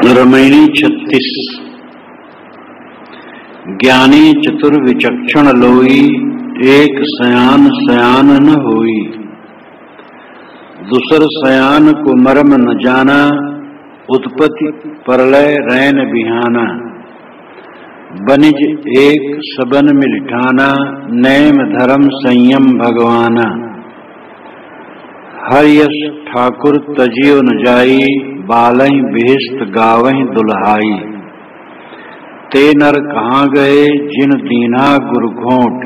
रमैनी 36। ज्ञानी चतुर्विचक्षण लोई, एक सयान सयान न होई। दूसर सयान को मर्म न जाना, उत्पत्ति प्रलय रैन बिहाना। बनिज एक सबन मिल ठाना, नेम धर्म संयम भगवाना। हर यश ठाकुर तजियो न जाई, बालहि बेहस्त गावहि दुल्हाई। ते नर कहाँ गए जिन दीन्हा गुरु घोट,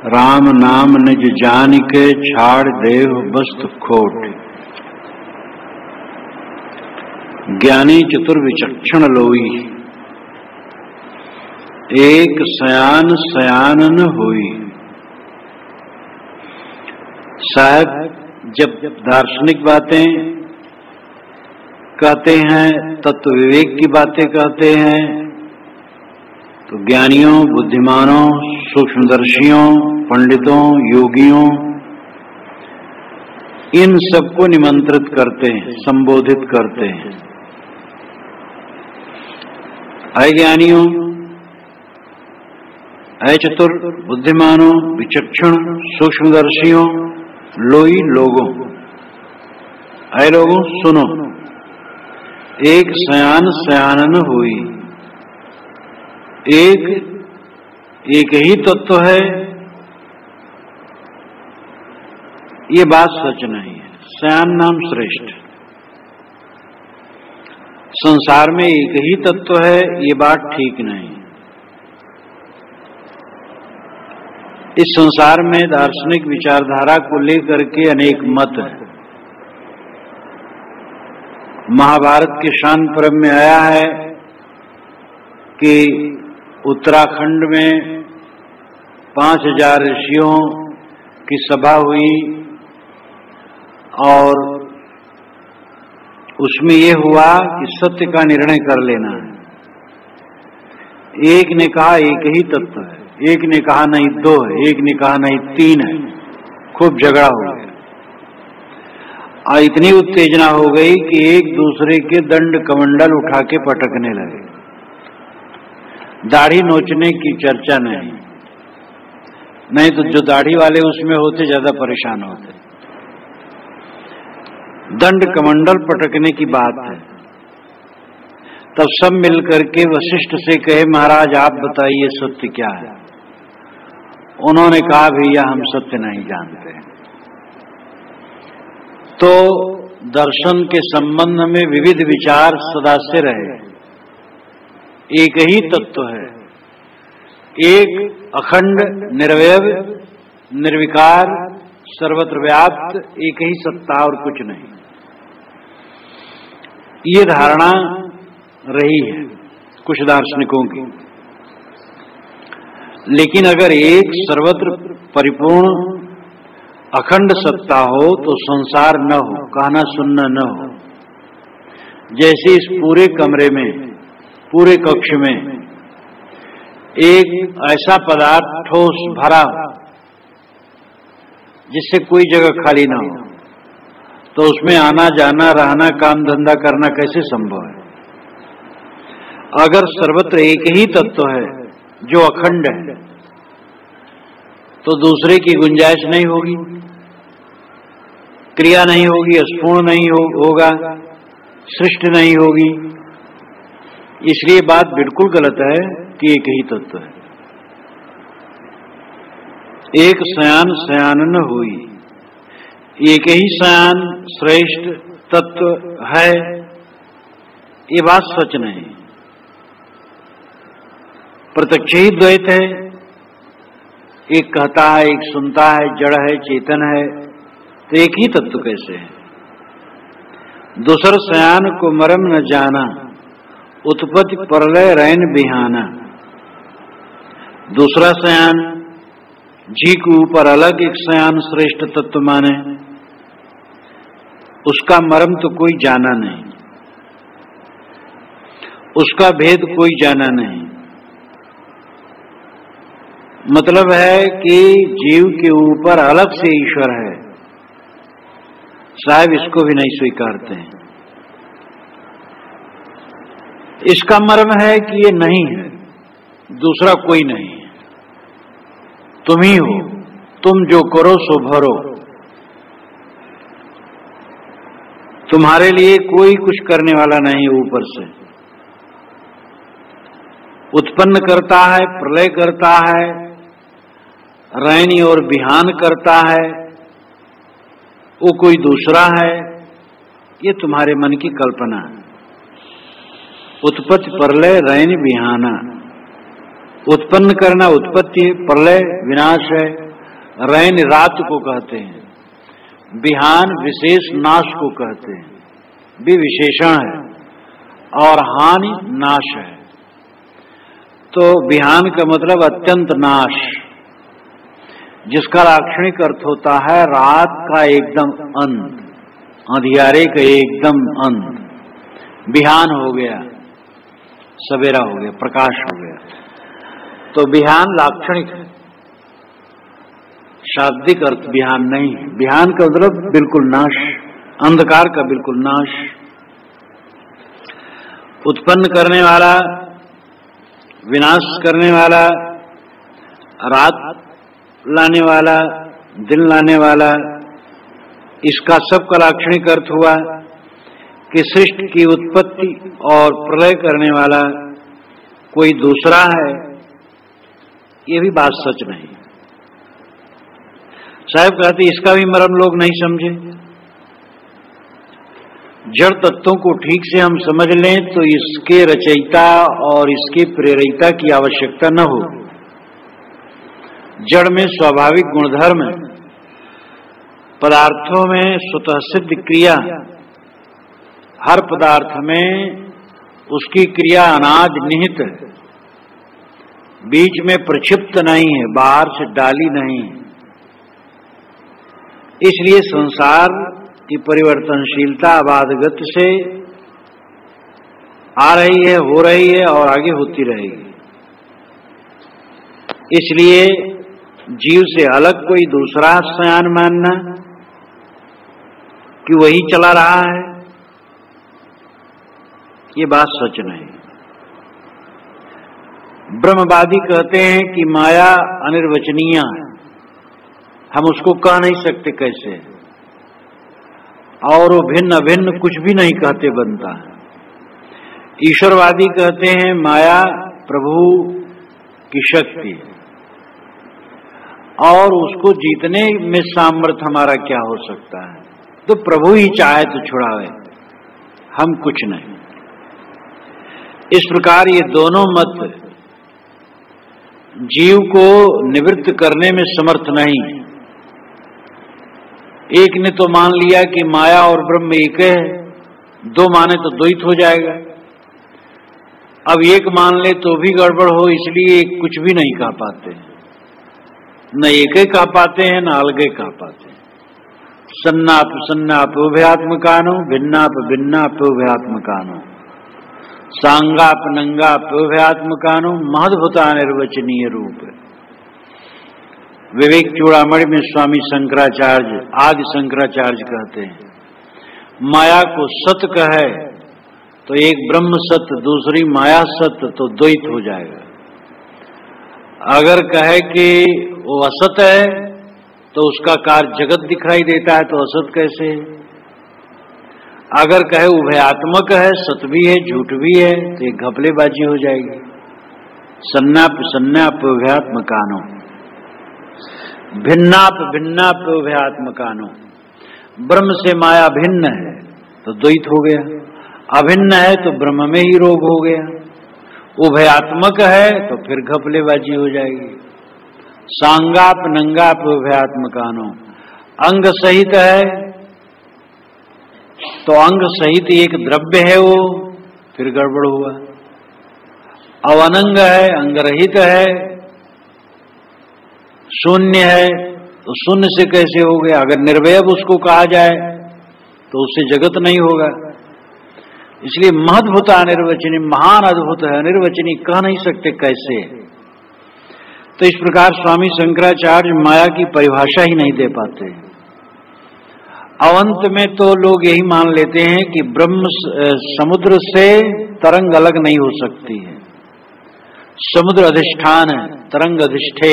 राम नाम निज जान के छाड़ देव बस्त खोट। ज्ञानी चतुर्विचक्षण लोई, एक सयान सयान न होई। साहब जब दार्शनिक बातें कहते हैं, तत्व विवेक की बातें कहते हैं, तो ज्ञानियों, बुद्धिमानों, सूक्ष्मदर्शियों, पंडितों, योगियों, इन सबको निमंत्रित करते हैं, संबोधित करते हैं। ऐ ज्ञानियों, ऐ चतुर बुद्धिमानों, विचक्षण सूक्ष्मदर्शियों, लोई लोगों, ऐ लोगों सुनो, एक सयान सयान न हुई। एक ही तत्व है, ये बात सच नहीं है। सयान नाम श्रेष्ठ। संसार में एक ही तत्व है, ये बात ठीक नहीं। इस संसार में दार्शनिक विचारधारा को लेकर के अनेक मत हैं। महाभारत के शान पर्व में आया है कि उत्तराखंड में 5000 ऋषियों की सभा हुई और उसमें यह हुआ कि सत्य का निर्णय कर लेना है। एक ने कहा एक ही तत्व है, एक ने कहा नहीं 2 है, एक ने कहा नहीं 3 है। खूब झगड़ा हो गया और इतनी उत्तेजना हो गई कि एक दूसरे के दंड कमंडल उठा के पटकने लगे। दाढ़ी नोचने की चर्चा नहीं तो जो दाढ़ी वाले उसमें होते ज्यादा परेशान होते। दंड कमंडल पटकने की बात है। तब सब मिलकर के वशिष्ठ से कहे, महाराज आप बताइए सत्य क्या है। उन्होंने कहा, भैया हम सत्य नहीं जानते। तो दर्शन के संबंध में विविध विचार सदा से रहे। एक ही तत्व है, एक अखंड निर्वैव निर्विकार सर्वत्र व्याप्त एक ही सत्ता और कुछ नहीं। ये धारणा रही है कुछ दार्शनिकों की। लेकिन अगर एक सर्वत्र परिपूर्ण अखंड सत्ता हो तो संसार न हो, कहना सुनना न हो। जैसे इस पूरे कमरे में, पूरे कक्ष में एक ऐसा पदार्थ ठोस भरा हो जिससे कोई जगह खाली ना हो, तो उसमें आना जाना रहना काम धंधा करना कैसे संभव है। अगर सर्वत्र एक ही तत्व है जो अखंड है, तो दूसरे की गुंजाइश नहीं होगी, क्रिया नहीं होगी, स्फूर्ण नहीं होगा, सृष्टि नहीं होगी। इसलिए बात बिल्कुल गलत है कि एक ही तत्व है। एक सयान सयान न हुई। एक ही सयान श्रेष्ठ तत्व है, ये बात सच नहीं। प्रत्यक्ष ही द्वैत है। एक कहता है, एक सुनता है, जड़ है, चेतन है, तो एक ही तत्व कैसे है। दूसर सयान को मरम न जाना, उत्पत्ति प्रलय रैन बिहाना। दूसरा सयान जी के ऊपर अलग एक सयान श्रेष्ठ तत्व माने, उसका मर्म तो कोई जाना नहीं, उसका भेद कोई जाना नहीं। मतलब है कि जीव के ऊपर अलग से ईश्वर है, साहब इसको भी नहीं स्वीकारते हैं। इसका मर्म है कि ये नहीं है, दूसरा कोई नहीं है, तुम ही हो, तुम जो करो सो भरो। तुम्हारे लिए कोई कुछ करने वाला नहीं है ऊपर से। उत्पन्न करता है, प्रलय करता है, रैनी और बिहान करता है, वो कोई दूसरा है, ये तुम्हारे मन की कल्पना है। उत्पत्ति प्रलय रैनी बिहाना, उत्पन्न करना उत्पत्ति, प्रलय विनाश है, रैन रात को कहते हैं, बिहान विशेष नाश को कहते हैं, भी विशेषण है, और हानि नाश है। तो बिहान का मतलब अत्यंत नाश, जिसका लाक्षणिक अर्थ होता है रात का एकदम अंत, अंधियारे का एकदम अंत। बिहान हो गया, सवेरा हो गया, प्रकाश हो गया। तो बिहान लाक्षणिक है, शाब्दिक अर्थ बिहान नहीं है। बिहान का मतलब बिल्कुल नाश, अंधकार का बिल्कुल नाश। उत्पन्न करने वाला, विनाश करने वाला, रात लाने वाला, दिन लाने वाला, इसका सबका लाक्षणिक अर्थ हुआ कि सृष्टि की उत्पत्ति और प्रलय करने वाला कोई दूसरा है, ये भी बात सच नहीं। साहब कहते इसका भी मर्म लोग नहीं समझे। जड़ तत्वों को ठीक से हम समझ लें तो इसके रचयिता और इसके प्रेरयिता की आवश्यकता न हो। जड़ में स्वाभाविक गुणधर्म है, पदार्थों में स्वतः सिद्ध क्रिया, हर पदार्थ में उसकी क्रिया अनाद निहित है, बीच में प्रक्षिप्त नहीं है, बाहर से डाली नहीं है। इसलिए संसार की परिवर्तनशीलता अबाध से आ रही है, हो रही है और आगे होती रहेगी। इसलिए जीव से अलग कोई दूसरा सयान मानना कि वही चला रहा है, ये बात सच नहीं। ब्रह्मवादी कहते हैं कि माया अनिर्वचनीय है, हम उसको कह नहीं सकते कैसे, और वो भिन्न अभिन्न कुछ भी नहीं कहते बनता है। ईश्वरवादी कहते हैं माया प्रभु की शक्ति, और उसको जीतने में सामर्थ्य हमारा क्या हो सकता है, तो प्रभु ही चाहे तो छुड़ावे, हम कुछ नहीं। इस प्रकार ये दोनों मत जीव को निवृत्त करने में समर्थ नहीं। एक ने तो मान लिया कि माया और ब्रह्म एक है, दो माने तो द्वैत हो जाएगा। अब एक मान ले तो भी गड़बड़ हो, इसलिए कुछ भी नहीं कह पाते, न एक कह पाते हैं न अलगे कह पाते हैं। सन्नाप सन्नाप उभयात्मकानो, भिन्नाप भिन्नाप उभयात्मकानो, सांगाप नंगाप उभयात्मकानो, महद्भुता निर्वचनीय रूप। विवेक चूड़ामणि में स्वामी शंकराचार्य, आदि शंकराचार्य कहते हैं माया को सत कहे तो एक ब्रह्म सत्य, दूसरी माया सत्य, तो द्वैत हो जाएगा। अगर कहे कि वो असत है तो उसका कार्य जगत दिखाई देता है, तो असत कैसे है? अगर कहे उभयात्मक है, सत भी है झूठ भी है, तो एक घपलेबाजी हो जाएगी। सन्नाप सन्नाप उभयात्मकानो, भिन्नाप भिन्नाप उभयात्मकानो। ब्रह्म से माया भिन्न है तो द्वैत हो गया, अभिन्न है तो ब्रह्म में ही रोग हो गया। उभयात्मक है तो फिर घपलेबाजी हो जाएगी। सांगाप नंगाप उभयात्मकानो, अंग सहित है तो अंग सहित एक द्रव्य है वो, फिर गड़बड़ हुआ। अवनंग है, अंग रहित है, शून्य है तो शून्य से कैसे हो गया? अगर निर्वयव उसको कहा जाए तो उससे जगत नहीं होगा। इसलिए महद्भुत अनिर्वचनीय, महान अद्भुत है, अनिर्वचनीय कह नहीं सकते कैसे। तो इस प्रकार स्वामी शंकराचार्य माया की परिभाषा ही नहीं दे पाते। अवंत में तो लोग यही मान लेते हैं कि ब्रह्म समुद्र से तरंग अलग नहीं हो सकती है। समुद्र अधिष्ठान है, तरंग अधिष्ठे,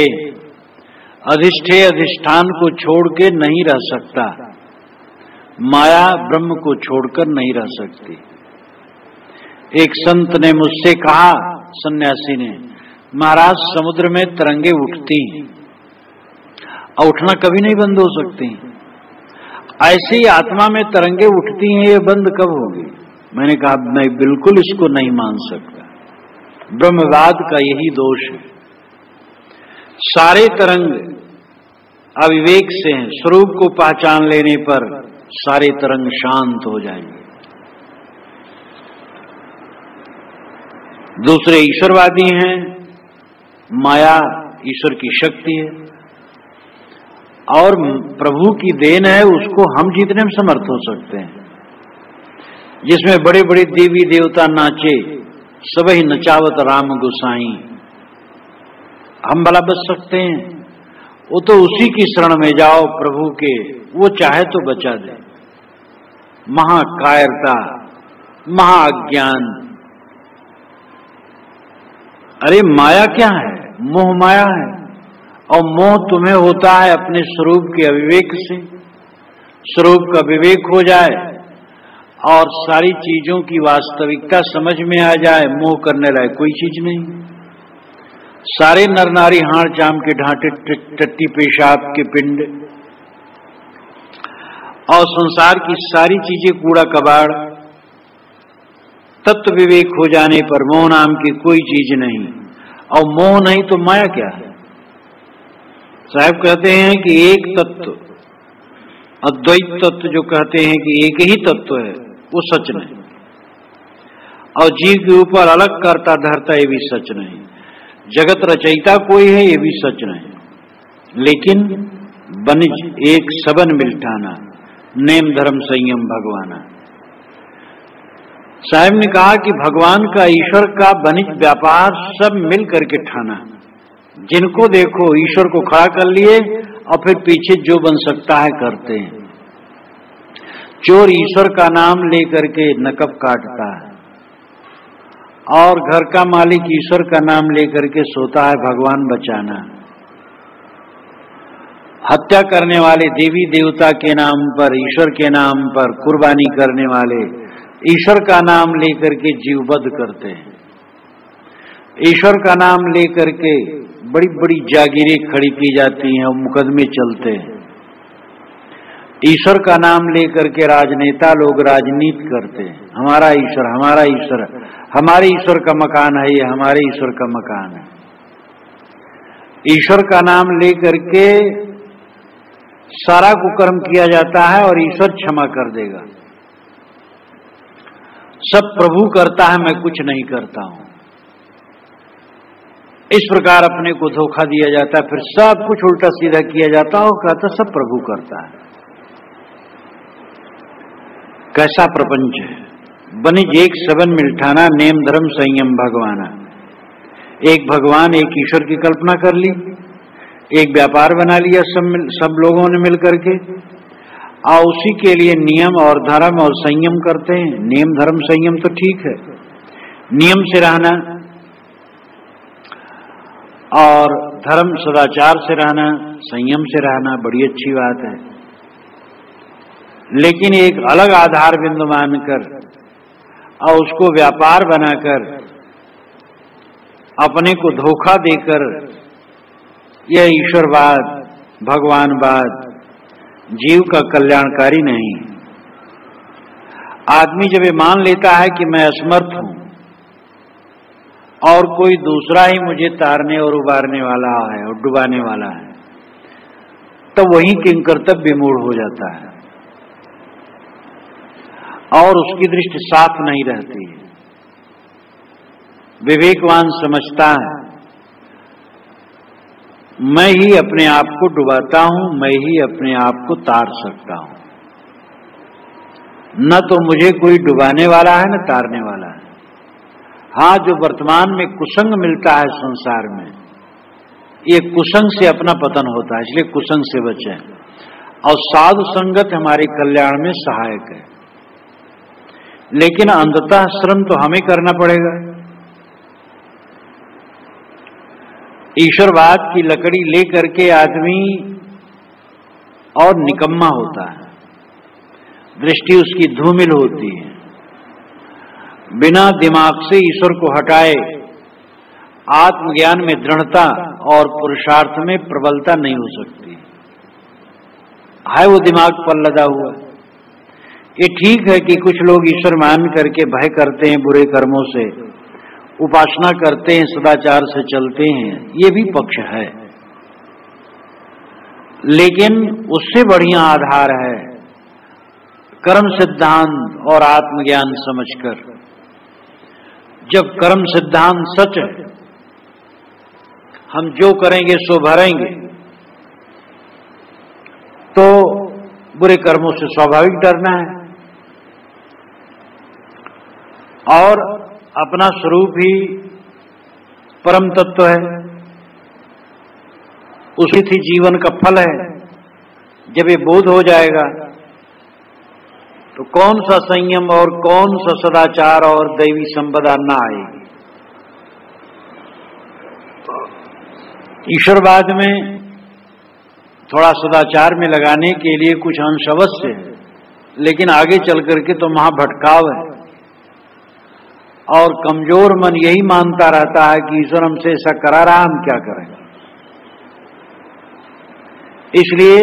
अधिष्ठे अधिष्ठान को छोड़ के नहीं रह सकता, माया ब्रह्म को छोड़कर नहीं रह सकती। एक संत ने मुझसे कहा, सन्यासी ने, महाराज समुद्र में तरंगे उठती हैं और उठना कभी नहीं बंद हो सकती, ऐसे ही आत्मा में तरंगे उठती हैं, ये बंद कब होगी? मैंने कहा मैं बिल्कुल इसको नहीं मान सकता। ब्रह्मवाद का यही दोष है। सारे तरंग अविवेक से हैं, स्वरूप को पहचान लेने पर सारे तरंग शांत हो जाएंगे। दूसरे ईश्वरवादी हैं, माया ईश्वर की शक्ति है और प्रभु की देन है, उसको हम जीतने में समर्थ हो सकते हैं। जिसमें बड़े बड़े देवी देवता नाचे, सबही नचावत राम गोसाई, हम भला बच सकते हैं? वो तो उसी की शरण में जाओ प्रभु के, वो चाहे तो बचा दे। महाकायरता, महाअज्ञान। अरे माया क्या है? मोह माया है, और मोह तुम्हें होता है अपने स्वरूप के अविवेक से। स्वरूप का विवेक हो जाए और सारी चीजों की वास्तविकता समझ में आ जाए, मोह करने लायक कोई चीज नहीं। सारे नर नारी हाड़ जाम के ढांटे, टट्टी पेशाब के पिंड, और संसार की सारी चीजें कूड़ा कबाड़। तत्व विवेक हो जाने पर मोह नाम की कोई चीज नहीं, और मोह नहीं तो माया क्या है? साहब कहते हैं कि एक तत्व, अद्वैत तत्व जो कहते हैं कि एक ही तत्व है, वो सच नहीं, और जीव के ऊपर अलग करता धरता ये भी सच नहीं, जगत रचयिता कोई है ये भी सच नहीं। लेकिन बनिज एक सबन मिलठाना, नेम धर्म संयम भगवाना। साहब ने कहा कि भगवान का, ईश्वर का बनिज व्यापार सब मिल करके ठाना। जिनको देखो ईश्वर को खड़ा कर लिए और फिर पीछे जो बन सकता है करते हैं। चोर ईश्वर का नाम लेकर के नकब काटता है, और घर का मालिक ईश्वर का नाम लेकर के सोता है भगवान बचाना। हत्या करने वाले देवी देवता के नाम पर, ईश्वर के नाम पर कुर्बानी करने वाले ईश्वर का नाम लेकर के जीववध करते हैं। ईश्वर का नाम लेकर के बड़ी बड़ी जागीरें खड़ी की जाती हैं और मुकदमे चलते हैं। ईश्वर का नाम लेकर के राजनेता लोग राजनीति करते हैं, हमारा ईश्वर, हमारा ईश्वर, हमारे ईश्वर का मकान है ये, हमारे ईश्वर का मकान है। ईश्वर का नाम लेकर के सारा कुकर्म किया जाता है और ईश्वर क्षमा कर देगा। सब प्रभु करता है, मैं कुछ नहीं करता हूं। इस प्रकार अपने को धोखा दिया जाता है, फिर सब कुछ उल्टा सीधा किया जाता है और कहता सब प्रभु करता है। कैसा प्रपंच है? बनिज एक सबन मिलठाना, नेम धर्म संयम भगवाना। एक भगवान, एक ईश्वर की कल्पना कर ली, एक व्यापार बना लिया सब लोगों ने मिलकर के, और उसी के लिए नियम और धर्म और संयम करते हैं। नियम धर्म संयम तो ठीक है, नियम से रहना और धर्म सदाचार से रहना, संयम से रहना बड़ी अच्छी बात है। लेकिन एक अलग आधार बिंदु मानकर और उसको व्यापार बनाकर अपने को धोखा देकर यह ईश्वरवाद, भगवानवाद जीव का कल्याणकारी नहीं। आदमी जब ये मान लेता है कि मैं असमर्थ हूं और कोई दूसरा ही मुझे तारने और उबारने वाला है और डुबाने वाला है, तब वही किंकर्तव्य विमूढ़ हो जाता है और उसकी दृष्टि साफ नहीं रहती है। विवेकवान समझता है मैं ही अपने आप को डुबाता हूं, मैं ही अपने आप को तार सकता हूं, न तो मुझे कोई डुबाने वाला है न तारने वाला है। हाँ, जो वर्तमान में कुसंग मिलता है संसार में, ये कुसंग से अपना पतन होता है, इसलिए कुसंग से बचें। और साधु संगत हमारे कल्याण में सहायक है। लेकिन अंततः श्रम तो हमें करना पड़ेगा। ईश्वरवाद की लकड़ी लेकर के आदमी और निकम्मा होता है, दृष्टि उसकी धूमिल होती है। बिना दिमाग से ईश्वर को हटाए आत्मज्ञान में दृढ़ता और पुरुषार्थ में प्रबलता नहीं हो सकती है, वो दिमाग पर लदा हुआ। ये ठीक है कि कुछ लोग ईश्वर मान करके भय करते हैं, बुरे कर्मों से उपासना करते हैं, सदाचार से चलते हैं, ये भी पक्ष है। लेकिन उससे बढ़िया आधार है कर्म सिद्धांत और आत्मज्ञान समझकर। जब कर्म सिद्धांत सच है, हम जो करेंगे सो भरेंगे, तो बुरे कर्मों से स्वाभाविक डरना है। और अपना स्वरूप ही परम तत्व है, उसी ही जीवन का फल है। जब ये बोध हो जाएगा तो कौन सा संयम और कौन सा सदाचार और दैवी संपदा न आएगी। ईश्वरवाद में थोड़ा सदाचार में लगाने के लिए कुछ अंश अवश्य है, लेकिन आगे चल करके तो महाभटकाव है। और कमजोर मन यही मानता रहता है कि ईश्वर हमसे ऐसा करा रहा, हम क्या करें। इसलिए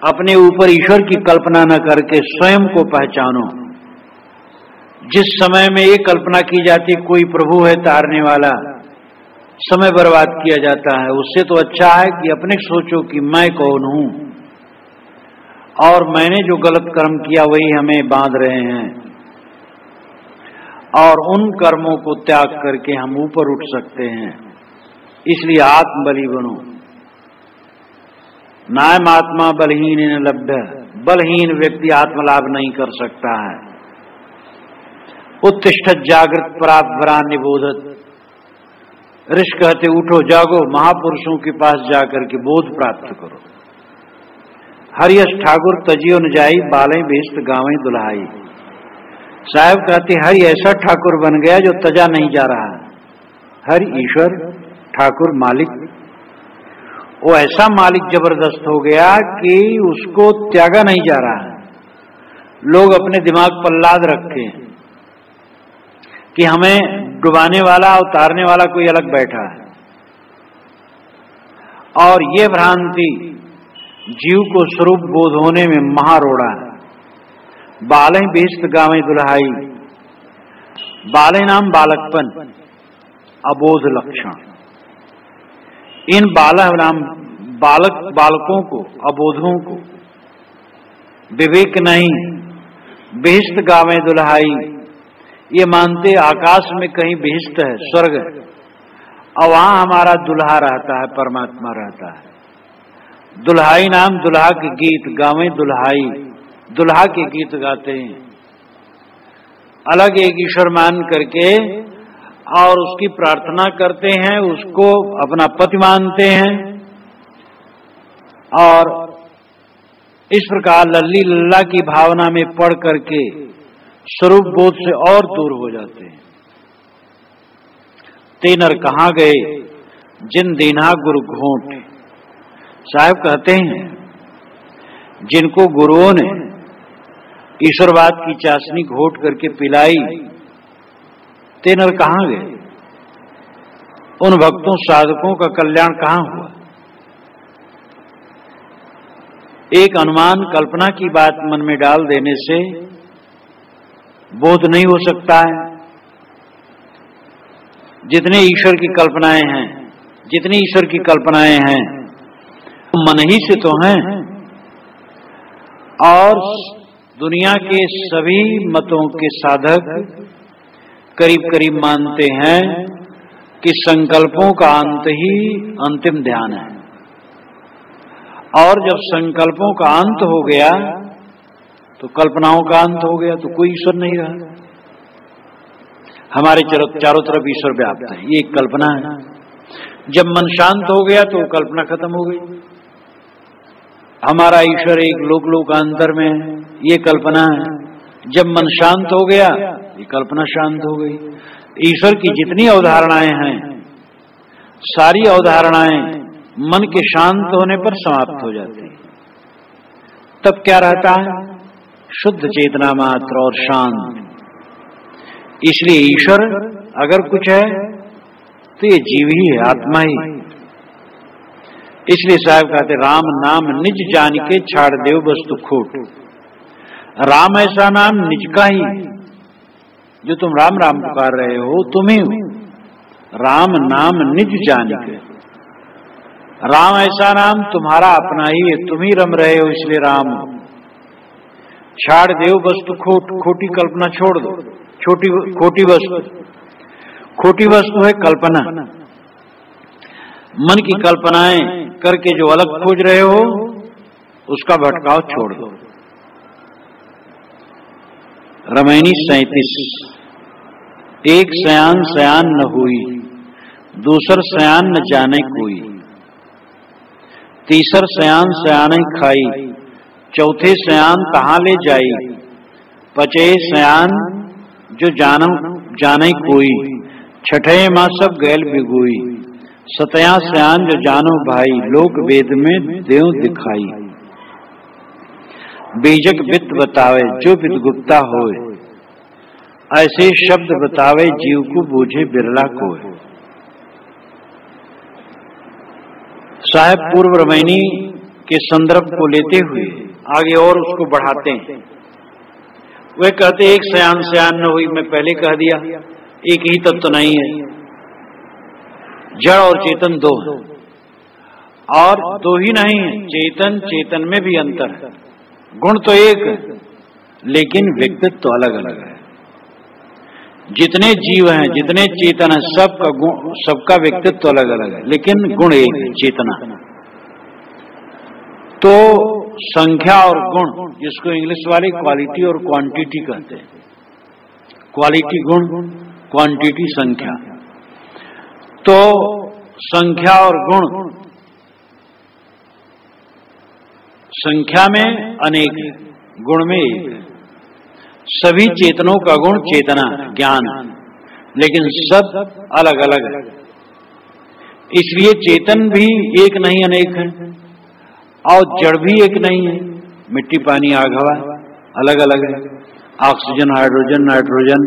अपने ऊपर ईश्वर की कल्पना न करके स्वयं को पहचानो। जिस समय में ये कल्पना की जाती कोई प्रभु है तारने वाला, समय बर्बाद किया जाता है। उससे तो अच्छा है कि अपने सोचो कि मैं कौन हूं और मैंने जो गलत कर्म किया वही हमें बांध रहे हैं, और उन कर्मों को त्याग करके हम ऊपर उठ सकते हैं। इसलिए आत्मबली बनो। नायम आत्मा बलहीन न लब्ध, बलहीन व्यक्ति आत्मलाभ नहीं कर सकता है। उत्तिष्ठत जागृत परात वरा निबोधत, ऋषि कहते उठो जागो, महापुरुषों के पास जाकर के बोध प्राप्त करो। हरियश ठाकुर तजियो न जाई, बालें बेस्त गावें दुल्हाई। साहब कहते हरि ऐसा ठाकुर बन गया जो तजा नहीं जा रहा है। हरि ईश्वर ठाकुर मालिक, वो ऐसा मालिक जबरदस्त हो गया कि उसको त्यागा नहीं जा रहा है। लोग अपने दिमाग पर लाद रखे हैं कि हमें डुबाने वाला उतारने वाला कोई अलग बैठा है, और ये भ्रांति जीव को स्वरूप बोध होने में महारोड़ा है। बालें बेस्त गावें दुल्हाई, बाले नाम बालकपन, अबोध लक्षण। इन नाम बालकों को, अबोधों को विवेक नहीं, बेहिस्त गावें दुल्हाई, ये मानते आकाश में कहीं बेहिस्त है, स्वर्ग है, और वहां हमारा दुल्हा रहता है, परमात्मा रहता है। दुल्हाई नाम दुल्हा के गीत गावें दुल्हाई, दुल्हा के गीत गाते हैं। अलग एक ईश्वर मान करके और उसकी प्रार्थना करते हैं, उसको अपना पति मानते हैं, और इस प्रकार लल्ली लल्ला की भावना में पड़ करके स्वरूप बोध से और दूर हो जाते हैं। तेनर कहाँ गए जिन दीना गुरु घोंट। साहब कहते हैं जिनको गुरुओं ने ईश्वरवाद की चाशनी घोट करके पिलाई, तेनर कहाँ गए। उन भक्तों साधकों का कल्याण कहाँ हुआ। एक अनुमान कल्पना की बात मन में डाल देने से बोध नहीं हो सकता है। जितने ईश्वर की कल्पनाएं हैं, जितनी ईश्वर की कल्पनाएं हैं, मन ही से तो हैं। और दुनिया के सभी मतों के साधक करीब करीब मानते हैं कि संकल्पों का अंत ही अंतिम ध्यान है, और जब संकल्पों का अंत हो गया तो कल्पनाओं का अंत हो गया, तो कोई ईश्वर नहीं रहा। हमारे चारों तरफ ईश्वर व्याप्त है, ये एक कल्पना है। जब मन शांत हो गया तो कल्पना खत्म हो गई। हमारा ईश्वर एक लोक लोकांतर में है, ये कल्पना है। जब मन शांत हो गया, ये कल्पना शांत हो गई। ईश्वर की जितनी अवधारणाएं हैं, सारी अवधारणाएं मन के शांत होने पर समाप्त हो जाती है। तब क्या रहता है? शुद्ध चेतना मात्र और शांत। इसलिए ईश्वर अगर कुछ है तो ये जीव ही है, आत्मा ही। इसलिए साहब कहते राम नाम निज जान के छाड़ देव वस्तु खोट। राम ऐसा नाम निज का ही, जो तुम राम राम पुकार रहे हो तुम ही हो। राम नाम निज जान के, राम ऐसा नाम तुम्हारा अपना ही है, तुम ही रम रहे हो, इसलिए राम हो। छाड़ देव वस्तु खोट, खोटी कल्पना छोड़ दो। खोटी वस्तु है कल्पना। मन की कल्पनाएं करके जो अलग खोज रहे हो, उसका भटकाव छोड़ दो। रामायणी 37। एक सयान सयान न हुई, दूसर सयान न जाने कोई, तीसर सयान सयान खाई, चौथे सयान कहाँ ले जाई, पचे सयान जो जाने कोई, छठे माँ सब गैल बिगोई, सतया सयान जो जानो भाई, लोक वेद में देव दिखाई। बीजक वित्त बतावे जो विद गुप्ता होए, ऐसे शब्द बतावे जीव को बूझे बिरला कोय। साहब पूर्व रामायणी के संदर्भ को लेते हुए आगे और उसको बढ़ाते हैं। वे कहते एक सयान सयान न हुई, मैं पहले कह दिया, एक ही तत्व नहीं है। जड़ और चेतन दो है, और दो ही नहीं है, चेतन चेतन में भी अंतर है। गुण तो एक है, लेकिन व्यक्तित्व तो अलग अलग है। जितने जीव हैं, जितने चेतन है, सबका गुण, सबका व्यक्तित्व अलग अलग है, लेकिन गुण एक है, चेतना। तो संख्या और गुण, जिसको इंग्लिश वाले क्वालिटी और क्वांटिटी कहते हैं, क्वालिटी गुण, क्वांटिटी संख्या। तो संख्या और गुण, संख्या में अनेक है, गुण में एक है। सभी चेतनों का गुण चेतना, ज्ञान, लेकिन सब अलग अलग है। इसलिए चेतन भी एक नहीं अनेक है, और जड़ भी एक नहीं है। मिट्टी पानी आग हवा अलग अलग है। ऑक्सीजन हाइड्रोजन नाइट्रोजन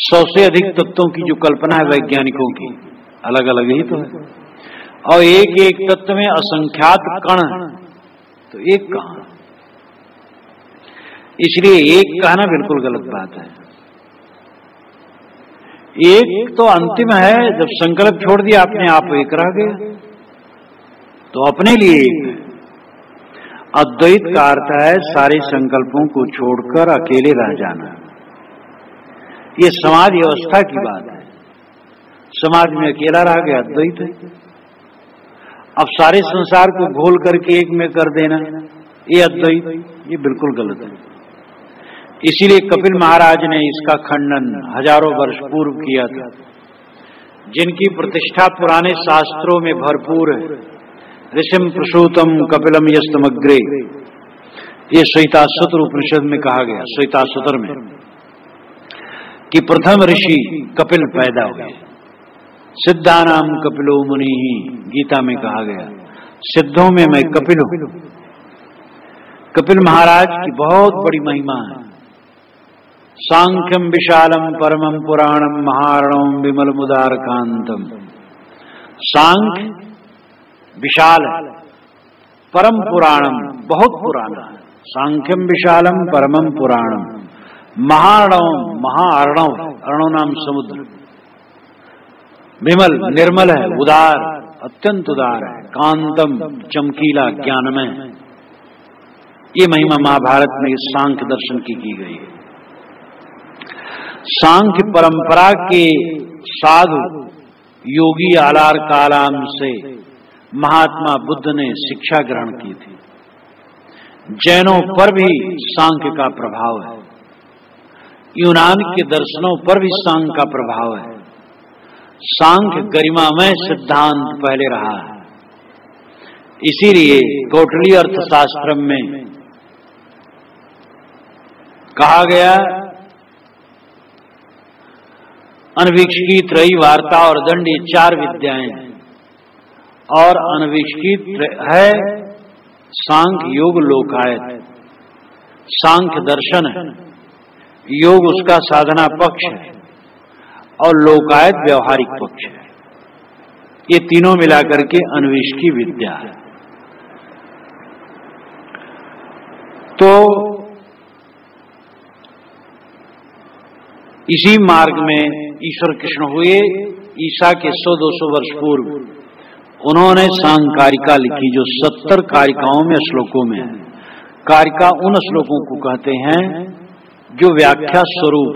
100 से अधिक तत्वों की जो कल्पना है वैज्ञानिकों की, अलग अलग ही तो है। और एक एक तत्व में असंख्यात कण है, तो एक कहां? इसलिए एक कहना बिल्कुल गलत बात है। एक तो अंतिम है, जब संकल्प छोड़ दिया अपने आप एक रह गया, तो अपने लिए एक है। अद्वैत का अर्थ है सारे संकल्पों को छोड़कर अकेले रह जाना। ये समाज व्यवस्था की बात है। समाज में अकेला रह गया, अद्वैत है। अब सारे संसार को घोल करके एक में कर देना, ये अद्वैत, ये बिल्कुल गलत है। इसीलिए कपिल महाराज ने इसका खंडन हजारों वर्ष पूर्व किया था। जिनकी प्रतिष्ठा पुराने शास्त्रों में भरपूर है। ऋषिम प्रसूतम कपिलम यस्तमग्रे, ये श्वेताश्वतर उपनिषद में कहा गया, श्वेताश्वतर में, कि प्रथम ऋषि कपिल पैदा हुए। सिद्धानाम कपिलो मुनि ही, गीता में कहा गया, सिद्धों में मैं कपिल हूं। कपिल महाराज की बहुत बड़ी महिमा है। सांख्यम विशालम परमम पुराणम महारणम विमल मुदार कांतम। सांख्य विशाल है, परम पुराणम बहुत पुराना है। सांख्यम विशालम परमम पुराणम, महारणम महाअर्णव, अर्णव नाम समुद्र, विमल निर्मल है, उदार अत्यंत उदार है, कांतम चमकीला ज्ञानमय। ये महिमा महाभारत में सांख्य दर्शन की गई है। सांख्य परंपरा के साधु योगी आलार कालाम से महात्मा बुद्ध ने शिक्षा ग्रहण की थी। जैनों पर भी सांख्य का प्रभाव है, यूनान के दर्शनों पर भी सांख्य का प्रभाव है। सांख्य गरिमामय सिद्धांत पहले रहा है, इसीलिए कौटिल्य अर्थशास्त्र में कहा गया, अनविक्षकी, त्रयी, वार्ता और दंड, ये 4 विद्याएं हैं। और अनविक्षकी है सांख्य, योग, लोकायत। सांख्य दर्शन है, योग उसका साधना पक्ष है, और लोकायत व्यवहारिक पक्ष है। ये तीनों मिलाकर के अनविक्षकी विद्या है। तो इसी मार्ग में ईश्वर कृष्ण हुए। ईसा के 100-200 वर्ष पूर्व उन्होंने सांकारिका लिखी, जो 70 कारिकाओं में, श्लोकों में है। कारिका उन श्लोकों को कहते हैं जो व्याख्या स्वरूप,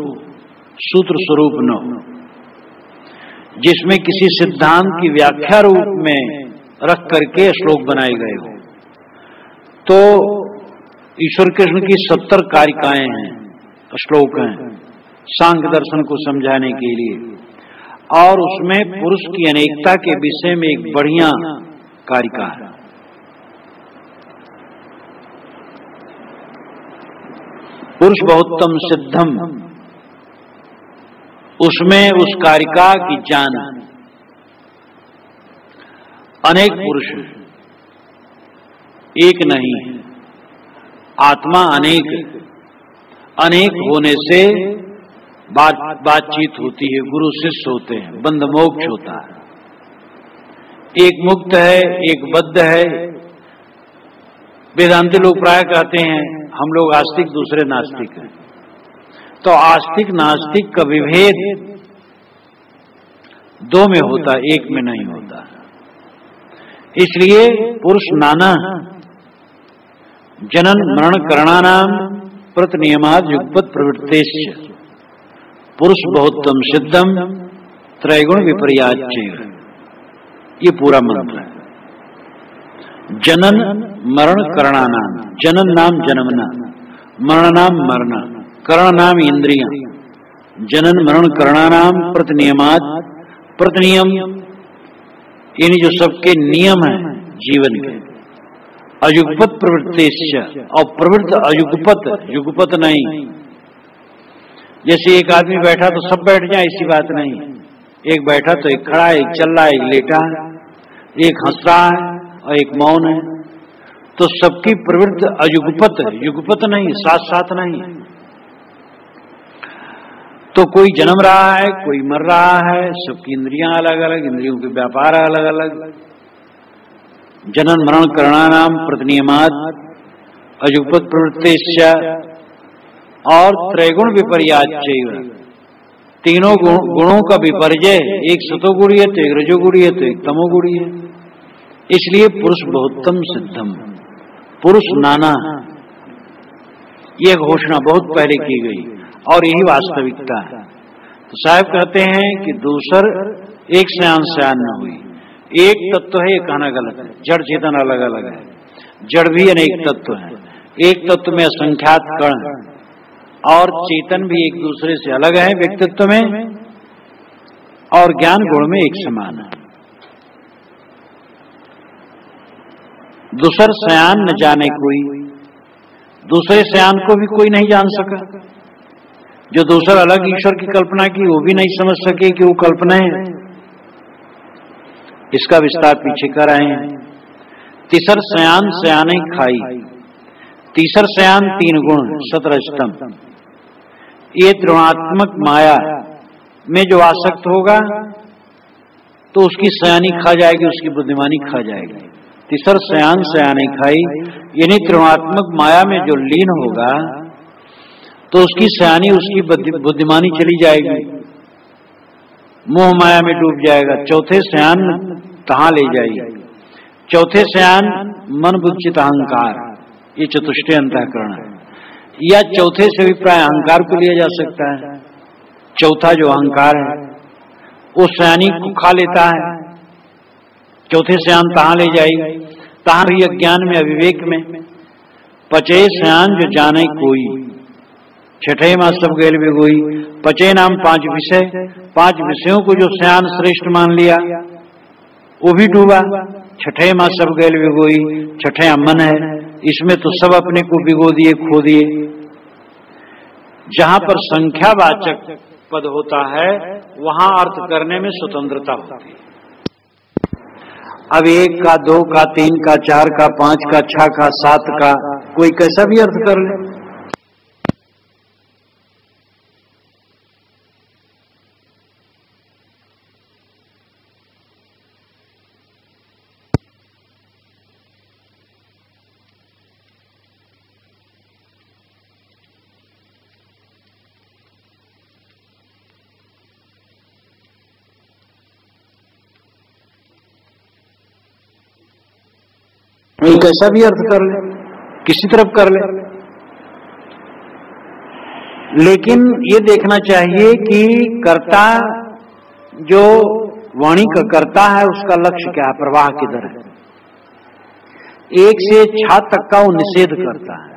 सूत्र स्वरूप न हो, जिसमें किसी सिद्धांत की व्याख्या रूप में रख करके श्लोक बनाए गए हो। तो ईश्वर कृष्ण की 70 कारिकाएं हैं, श्लोक हैं, सांख्य दर्शन को समझाने के लिए। और उसमें पुरुष की अनेकता के विषय में एक बढ़िया कारिका है। पुरुष बहुत्तम सिद्धम, उसमें उस कारिका की जान, अनेक पुरुष एक नहीं है, आत्मा अनेक, अनेक होने से बातचीत होती है, गुरु शिष्य होते हैं, बंध मोक्ष होता है। एक मुक्त है, एक बद्ध है। वेदांती लोग प्राय कहते हैं हम लोग आस्तिक, दूसरे नास्तिक हैं। तो आस्तिक नास्तिक का विभेद 2 में होता, 1 में नहीं होता। इसलिए पुरुष नाना जनन मरण करणानाम प्रतिनियमाद युगपत प्रवृत्तेश्च पुरुष बहुत्तम सिद्धम त्रैगुण विपर्याच्य, ये पूरा मंत्र है। जनन मरण करणानाम, जनन नाम जन्मना, मरण नाम मरना, करण नाम इंद्रियां, जनन मरण करणानाम प्रतिनियमाद, प्रतिनियम यानी जो सबके नियम है जीवन के, अयुगपत प्रवृत्तेश्च, और प्रवृत्त अयुगपत, युगपत नहीं। जैसे एक आदमी बैठा तो सब बैठ जाए, ऐसी बात नहीं। एक बैठा तो एक खड़ा है, एक चल रहा है, एक लेटा है, एक हंस रहा है और एक मौन है। तो सबकी प्रवृत्ति अयुगपत है, युगपत नहीं, साथ साथ नहीं। तो कोई जन्म रहा है, कोई मर रहा है, सबकी इंद्रियां अलग अलग, इंद्रियों के व्यापार अलग अलग। जनन मरण करणानाम प्रतिनियमाद अयुगपत प्रवृत्तेश्च, और त्रैगुण विपर्याच्य, तीनों गुणों का विपर्जय, एक सतोगुणी है तो एक रजोगुणी है तो एक तमोगुणी है। इसलिए पुरुष बहुत्तम सिद्धम, पुरुष नाना, यह घोषणा बहुत पहले की गई और यही वास्तविकता है। तो साहब कहते हैं कि दूसर एक सयान न हुई, एक तत्व है, ये कहना गलत है। जड़ चेतन अलग अलग है, जड़ भी अनेक तत्व है। एक तत्व में असंख्यात कण और चेतन भी एक दूसरे से अलग है व्यक्तित्व में, और ज्ञान गुण में एक समान है। दूसर सयान न जाने कोई, दूसरे सयान को भी कोई नहीं जान सका। जो दूसर अलग ईश्वर की कल्पना की, वो भी नहीं समझ सके कि वो कल्पना है। इसका विस्तार पीछे कर आए हैं। तीसर सयान सयाने खाई, तीसर सयान 3 गुण, 17 स्तंभ। ये त्रिगुणात्मक माया में जो आसक्त होगा तो उसकी सयानी खा जाएगी, उसकी बुद्धिमानी खा जाएगी। तीसर सयान सयाने खाई, यानी त्रिगुणात्मक माया में जो लीन होगा तो उसकी सयानी, उसकी बुद्धिमानी चली जाएगी, मोह माया में डूब जाएगा। चौथे सयान तहां ले जाएगी। चौथे सयान मन बुच्चित अहंकार, ये चतुष्टय अंतःकरण है। या चौथे से भी प्राय अहंकार को लिया जा सकता है। चौथा जो अहंकार है वो सयानी को खा लेता है। चौथे सयान तहां ले जाएगी, तहां भी अज्ञान में, अविवेक में। पचे सयान जो जाने कोई, छठे मां सब गेल भी गोई। पचे नाम 5 विषय, 5 विषयों को जो सयान श्रेष्ठ मान लिया वो भी डूबा। छठे माँ सब गैल भिगोई, छठे मन है, इसमें तो सब अपने को भिगो दिए, खो दिए। जहां पर संख्यावाचक पद होता है वहां अर्थ करने में स्वतंत्रता होती है। अब 1 का, 2 का, 3 का, 4 का, 5 का, 6 का, 7 का, कोई कैसा भी अर्थ कर ले। कोई कैसा भी अर्थ कर ले, किसी तरफ कर ले, लेकिन ये देखना चाहिए कि कर्ता, जो वाणी का कर्ता है, उसका लक्ष्य क्या है, प्रवाह किधर है। 1 से 6 तक का वो निषेध करता है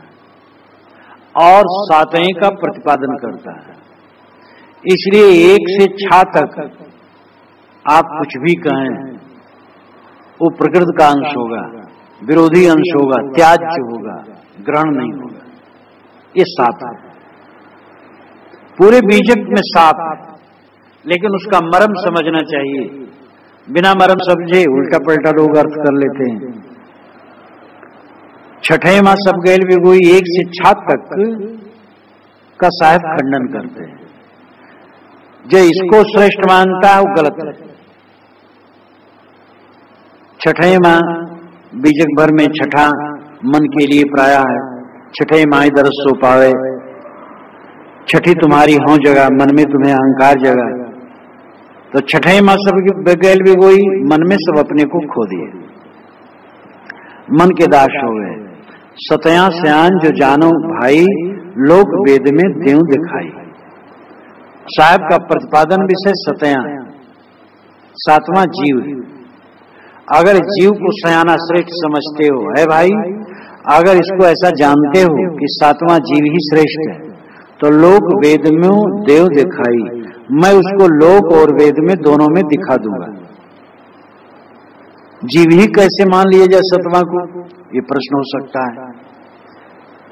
और 7वें का प्रतिपादन करता है। इसलिए 1 से 6 तक आप कुछ भी कहें, वो प्रकृति का अंश होगा, विरोधी अंश होगा, त्याज्य होगा, ग्रहण नहीं होगा। ये 7 है, पूरे बीजक में 7 है, लेकिन उसका मर्म समझना चाहिए। बिना मर्म समझे उल्टा पलटा लोग अर्थ कर लेते हैं। छठे माँ सब गैल भिगोई 1 से 6 तक का साहब खंडन करते हैं। जो इसको श्रेष्ठ मानता है वो गलत है। छठे माँ बीजक भर में छठा मन के लिए प्राय है। छठे माई दरस सो पावे, छठी तुम्हारी हो जगह, मन में तुम्हें अहंकार जगह। तो छठे माँ सब गैल भिगोई, मन में सब अपने को खो दिए, मन के दास हो गए। सतया सयान जो जानो भाई, लोक वेद में देव दिखाई। साहब का प्रतिपादन विषय सतया, 7वां जीव। अगर जीव को सयाना श्रेष्ठ समझते हो, है भाई, अगर इसको ऐसा जानते हो कि 7वां जीव ही श्रेष्ठ है, तो लोक वेद में देव दिखाई, मैं उसको लोक और वेद में दोनों में दिखा दूंगा। जीव ही कैसे मान लिया जाए 7वां को, ये प्रश्न हो सकता है।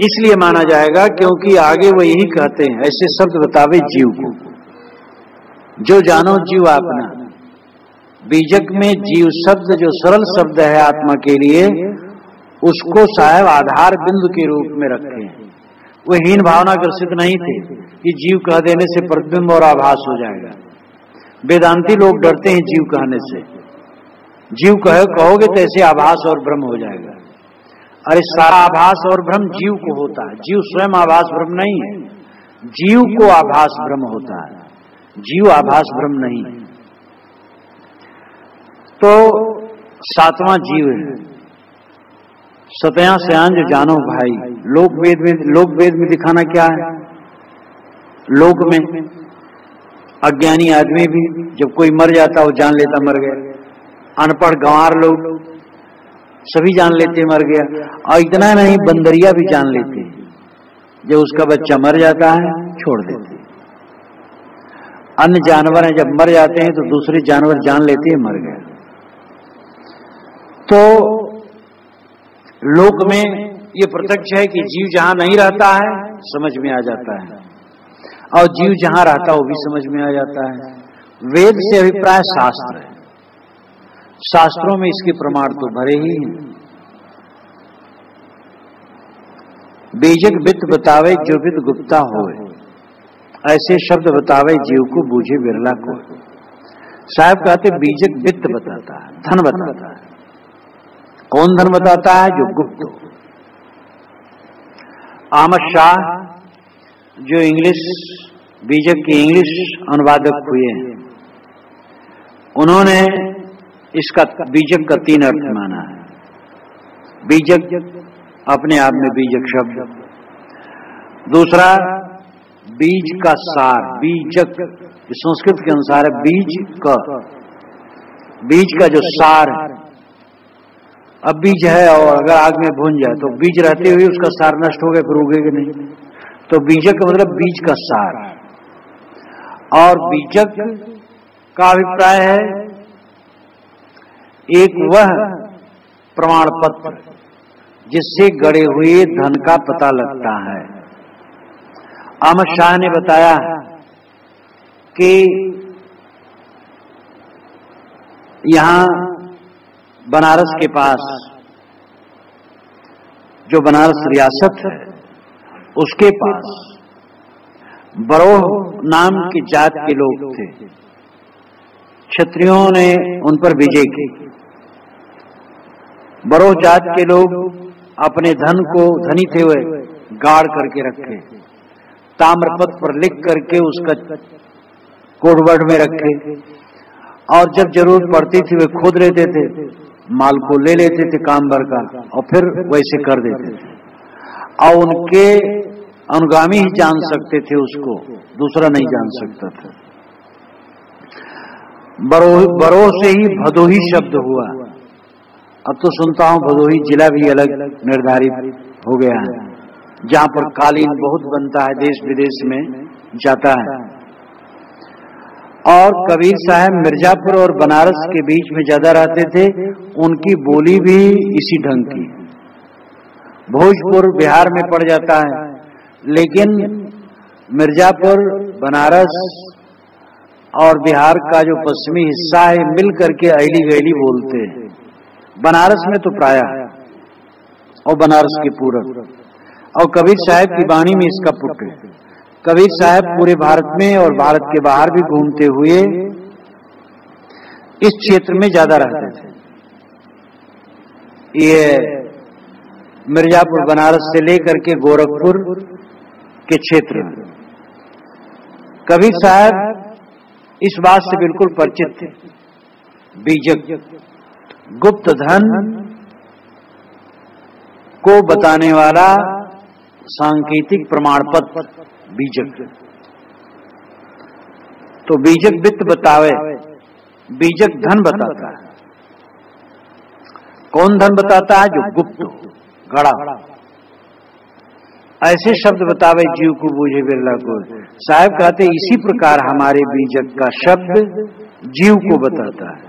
इसलिए माना जाएगा क्योंकि आगे वो यही कहते हैं, ऐसे शब्द बतावे जीव को, जो जानो जीव आपना। बीजक में जीव शब्द जो सरल शब्द है आत्मा के लिए, उसको साहब आधार बिंदु के रूप में रखे हैं। वो हीन भावना ग्रसित नहीं थे कि जीव कह देने से प्रतिबिंब और आभास हो जाएगा। वेदांती लोग डरते हैं जीव कहने से। जीव कहोगे तो ऐसे आभास और भ्रम हो जाएगा। अरे सारा आभास और भ्रम जीव को होता है, जीव स्वयं आभास भ्रम नहीं है। जीव को आभास भ्रम होता है, जीव आभास भ्रम नहीं है। तो 7वां जीव है। सतया सयान जो जानो भाई, लोक वेद में दिखाना क्या है। लोक में अज्ञानी आदमी भी जब कोई मर जाता वो जान लेता मर गया। अनपढ़ गंवार लोग सभी जान लेते मर गया। और इतना नहीं, बंदरिया भी जान लेते, जब उसका बच्चा मर जाता है छोड़ देते। अन्य जानवर जब मर जाते हैं तो दूसरे जानवर जान लेते हैं मर गया। तो लोक में ये प्रत्यक्ष है कि जीव जहां नहीं रहता है समझ में आ जाता है, और जीव जहां रहता है वो भी समझ में आ जाता है। वेद से अभिप्राय शास्त्र है, शास्त्रों में इसके प्रमाण तो भरे ही हैं। बीजक वित्त बतावे जो वित्त गुप्ता होए, ऐसे शब्द बतावे जीव को बूझे बिरला को। साहब कहते बीजक वित्त बताता है, धन बताता है। कौन धन बताता है? जो गुप्त हो। अहमद शाह जो इंग्लिश बीजक के इंग्लिश अनुवादक हुए हैं, उन्होंने इसका बीजक का 3 अर्थ माना है। बीजक अपने आप में बीजक शब्द, दूसरा बीज का सार, बीजक संस्कृत के अनुसार है बीज का जो सार है। अब बीज है और अगर आग में भून जाए तो बीज रहते हुए उसका सार नष्ट हो गया, फिर उगेगा नहीं। तो बीजक का मतलब बीज का सार। और बीजक का अभिप्राय है एक वह प्रमाण पत्र जिससे गड़े हुए धन का पता लगता है। अहमद शाह ने बताया कि यहां बनारस के पास जो बनारस रियासत है उसके पास बरोह नाम की जात के लोग थे। क्षत्रियों ने उन पर विजय की। बरोह जात के लोग अपने धन को धनी थे हुए गाड़ करके रखे, ताम्रपत्र पर लिख करके उसका कोडवर्ड में रखे, और जब जरूरत पड़ती थी वे खोद लेते थे, माल को ले लेते थे काम भर का और फिर वैसे कर देते थे। और उनके अनुगामी ही जान सकते थे उसको, दूसरा नहीं जान सकता था। बरोह से ही भदोही शब्द हुआ। अब तो सुनता हूं भदोही जिला भी अलग निर्धारित हो गया है, जहां पर कालीन बहुत बनता है, देश विदेश में जाता है। और कबीर साहब मिर्जापुर और बनारस के बीच में ज्यादा रहते थे, उनकी बोली भी इसी ढंग की। भोजपुर बिहार में पड़ जाता है, लेकिन मिर्जापुर, बनारस और बिहार का जो पश्चिमी हिस्सा है मिल करके अहली गहली बोलते हैं। बनारस में तो प्राय और बनारस के पूरब। और कबीर साहब की वाणी में इसका पुट है। कबीर साहब पूरे भारत में और भारत के बाहर भी घूमते हुए इस क्षेत्र में ज्यादा रहते थे। ये मिर्जापुर, बनारस से लेकर के गोरखपुर के क्षेत्र में कबीर साहब इस बात से बिल्कुल परिचित थे। बीजक, गुप्त धन को बताने वाला सांकेतिक प्रमाण पत्र बीजक। तो बीजक वित्त बतावे, बीजक धन बताता है। कौन धन बताता है? जो गुप्त, गड़ा। ऐसे शब्द बतावे जीव को बूझे बिरला को। साहब कहते इसी प्रकार हमारे बीजक का शब्द जीव को बताता है,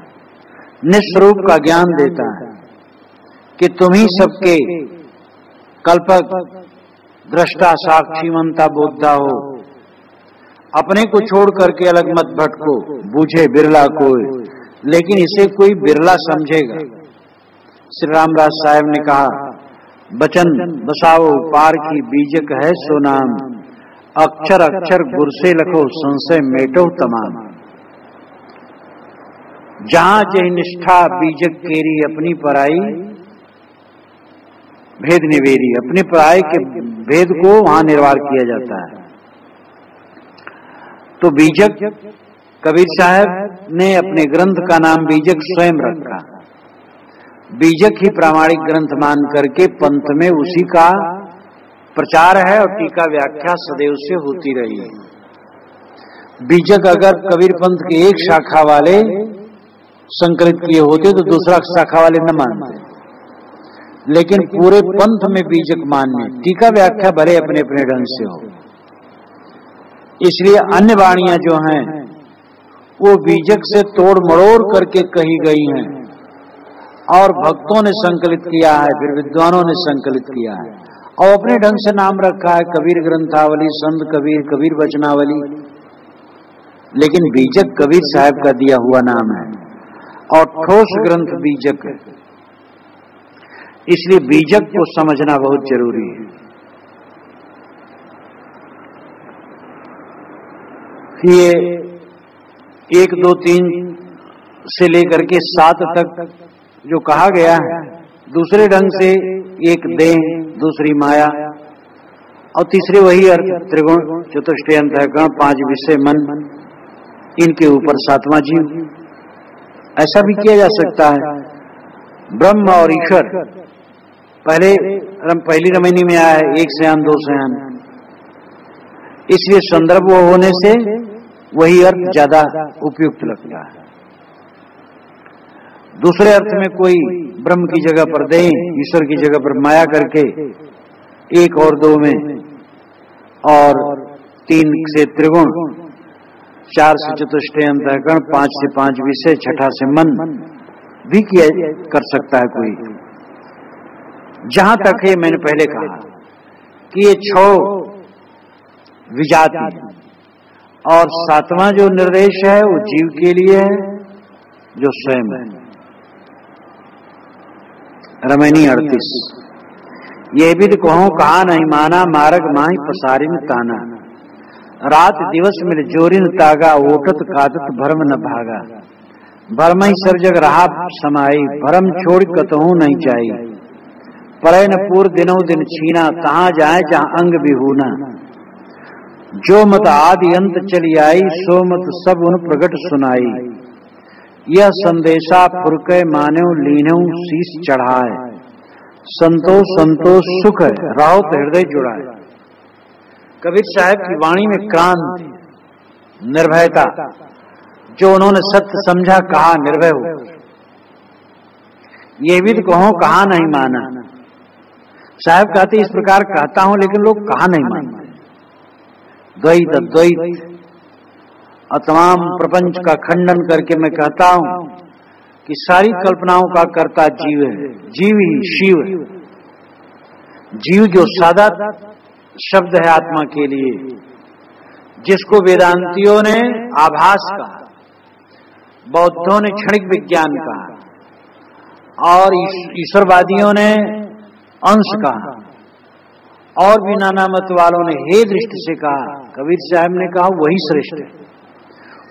निस्वरूप का ज्ञान देता है कि तुम ही सबके कल्पक, दृष्टा, साक्षी, मनता, बोधा हो। अपने को छोड़ करके अलग मत भटको, बूझे बिरला कोई, लेकिन इसे कोई बिरला समझेगा। श्री रामदास साहब ने कहा, बचन बसाओ पार की बीजक है सो नाम, अक्षर अक्षर गुर से लखो संशय मेटो तमाम। जहां जय निष्ठा बीजक केरी, अपनी पराई भेद निवेरी। अपने पराई के भेद को वहां निर्वाह किया जाता है। तो बीजक, कबीर साहब ने अपने ग्रंथ का नाम बीजक स्वयं रखा। बीजक ही प्रामाणिक ग्रंथ मान करके पंथ में उसी का प्रचार है और टीका व्याख्या सदैव से होती रही है। बीजक अगर कबीर पंथ के एक शाखा वाले संकलित किए होते तो दूसरा शाखा वाले न मानते, लेकिन पूरे पंथ में बीजक मान्य, टीका व्याख्या भले अपने अपने ढंग से हो। इसलिए अन्य वाणियां जो हैं वो बीजक से तोड़ मरोड़ करके कही गई हैं और भक्तों ने संकलित किया है, फिर विद्वानों ने संकलित किया है और अपने ढंग से नाम रखा है कबीर ग्रंथावली, संत कबीर, कबीर वचनावली। लेकिन बीजक कबीर साहब का दिया हुआ नाम है और ठोस ग्रंथ बीजक है। इसलिए बीजक को समझना बहुत जरूरी है। ये 1, 2, 3 से लेकर के 7 तक जो कहा गया है, दूसरे ढंग से एक देह, दूसरी माया और तीसरे वही अर्थ, त्रिगुण, चतुष्टय, अंतःकरण, 5 विषय, मन, इनके ऊपर 7वां जीव। ऐसा भी किया जा सकता है। ब्रह्म और ईश्वर पहली रमैनी में आया है, 1 सयान 2 सयान, इसलिए संदर्भ होने से वही अर्थ ज्यादा उपयुक्त लगता है। दूसरे अर्थ में कोई ब्रह्म की जगह पर देह, ईश्वर की जगह पर माया करके 1 और 2 में, और 3 से त्रिगुण, 4 से चतुष्टय, अंतःकरण, 5 से 5 विषय, 6 से मन भी किया कर सकता है कोई। जहां तक है मैंने पहले कहा कि ये 6 विजाति और 7वां जो निर्देश है वो जीव के लिए है जो स्वयं है। रमैनी 38। ये भी तो कहूं कहा नहीं माना मार्ग माही पसारिन ताना, रात दिवस मिल जोरिन तागा, ओटत काटत भरम न भागा, भरम ही सब जग रहा समाई, भरम छोड़ कतहू नहीं जाई, परे न पूर दिनों दिन छीना, तहां जाए जहां अंग बिहूना, जो मत आदि अंत चली आई, सो मत सब उन प्रगट सुनाई, यह संदेशा फुरके मान्यो लीन्यो शीश चढ़ाए, संतोष संतोष सुख है राहो तो हृदय जुड़ाए। कबीर साहब की वाणी में क्रांति, निर्भयता, जो उन्होंने सत्य समझा कहा निर्भय हो। ये भी तो कहो कहा नहीं माना। साहब कहते इस प्रकार कहता हूं लेकिन लोग कहा नहीं मानते। द्वैत अद्वैत और तमाम प्रपंच का खंडन करके मैं कहता हूं कि सारी कल्पनाओं का कर्ता जीव है, जीव ही शिव है। जीव जो सादा शब्द है आत्मा के लिए, जिसको वेदांतियों ने आभास कहा, बौद्धों ने क्षणिक विज्ञान कहा और ईश्वरवादियों ने अंश कहा और भी नाना मत वालों ने हे दृष्टि से कहा। कबीर साहब ने कहा वही श्रेष्ठ है।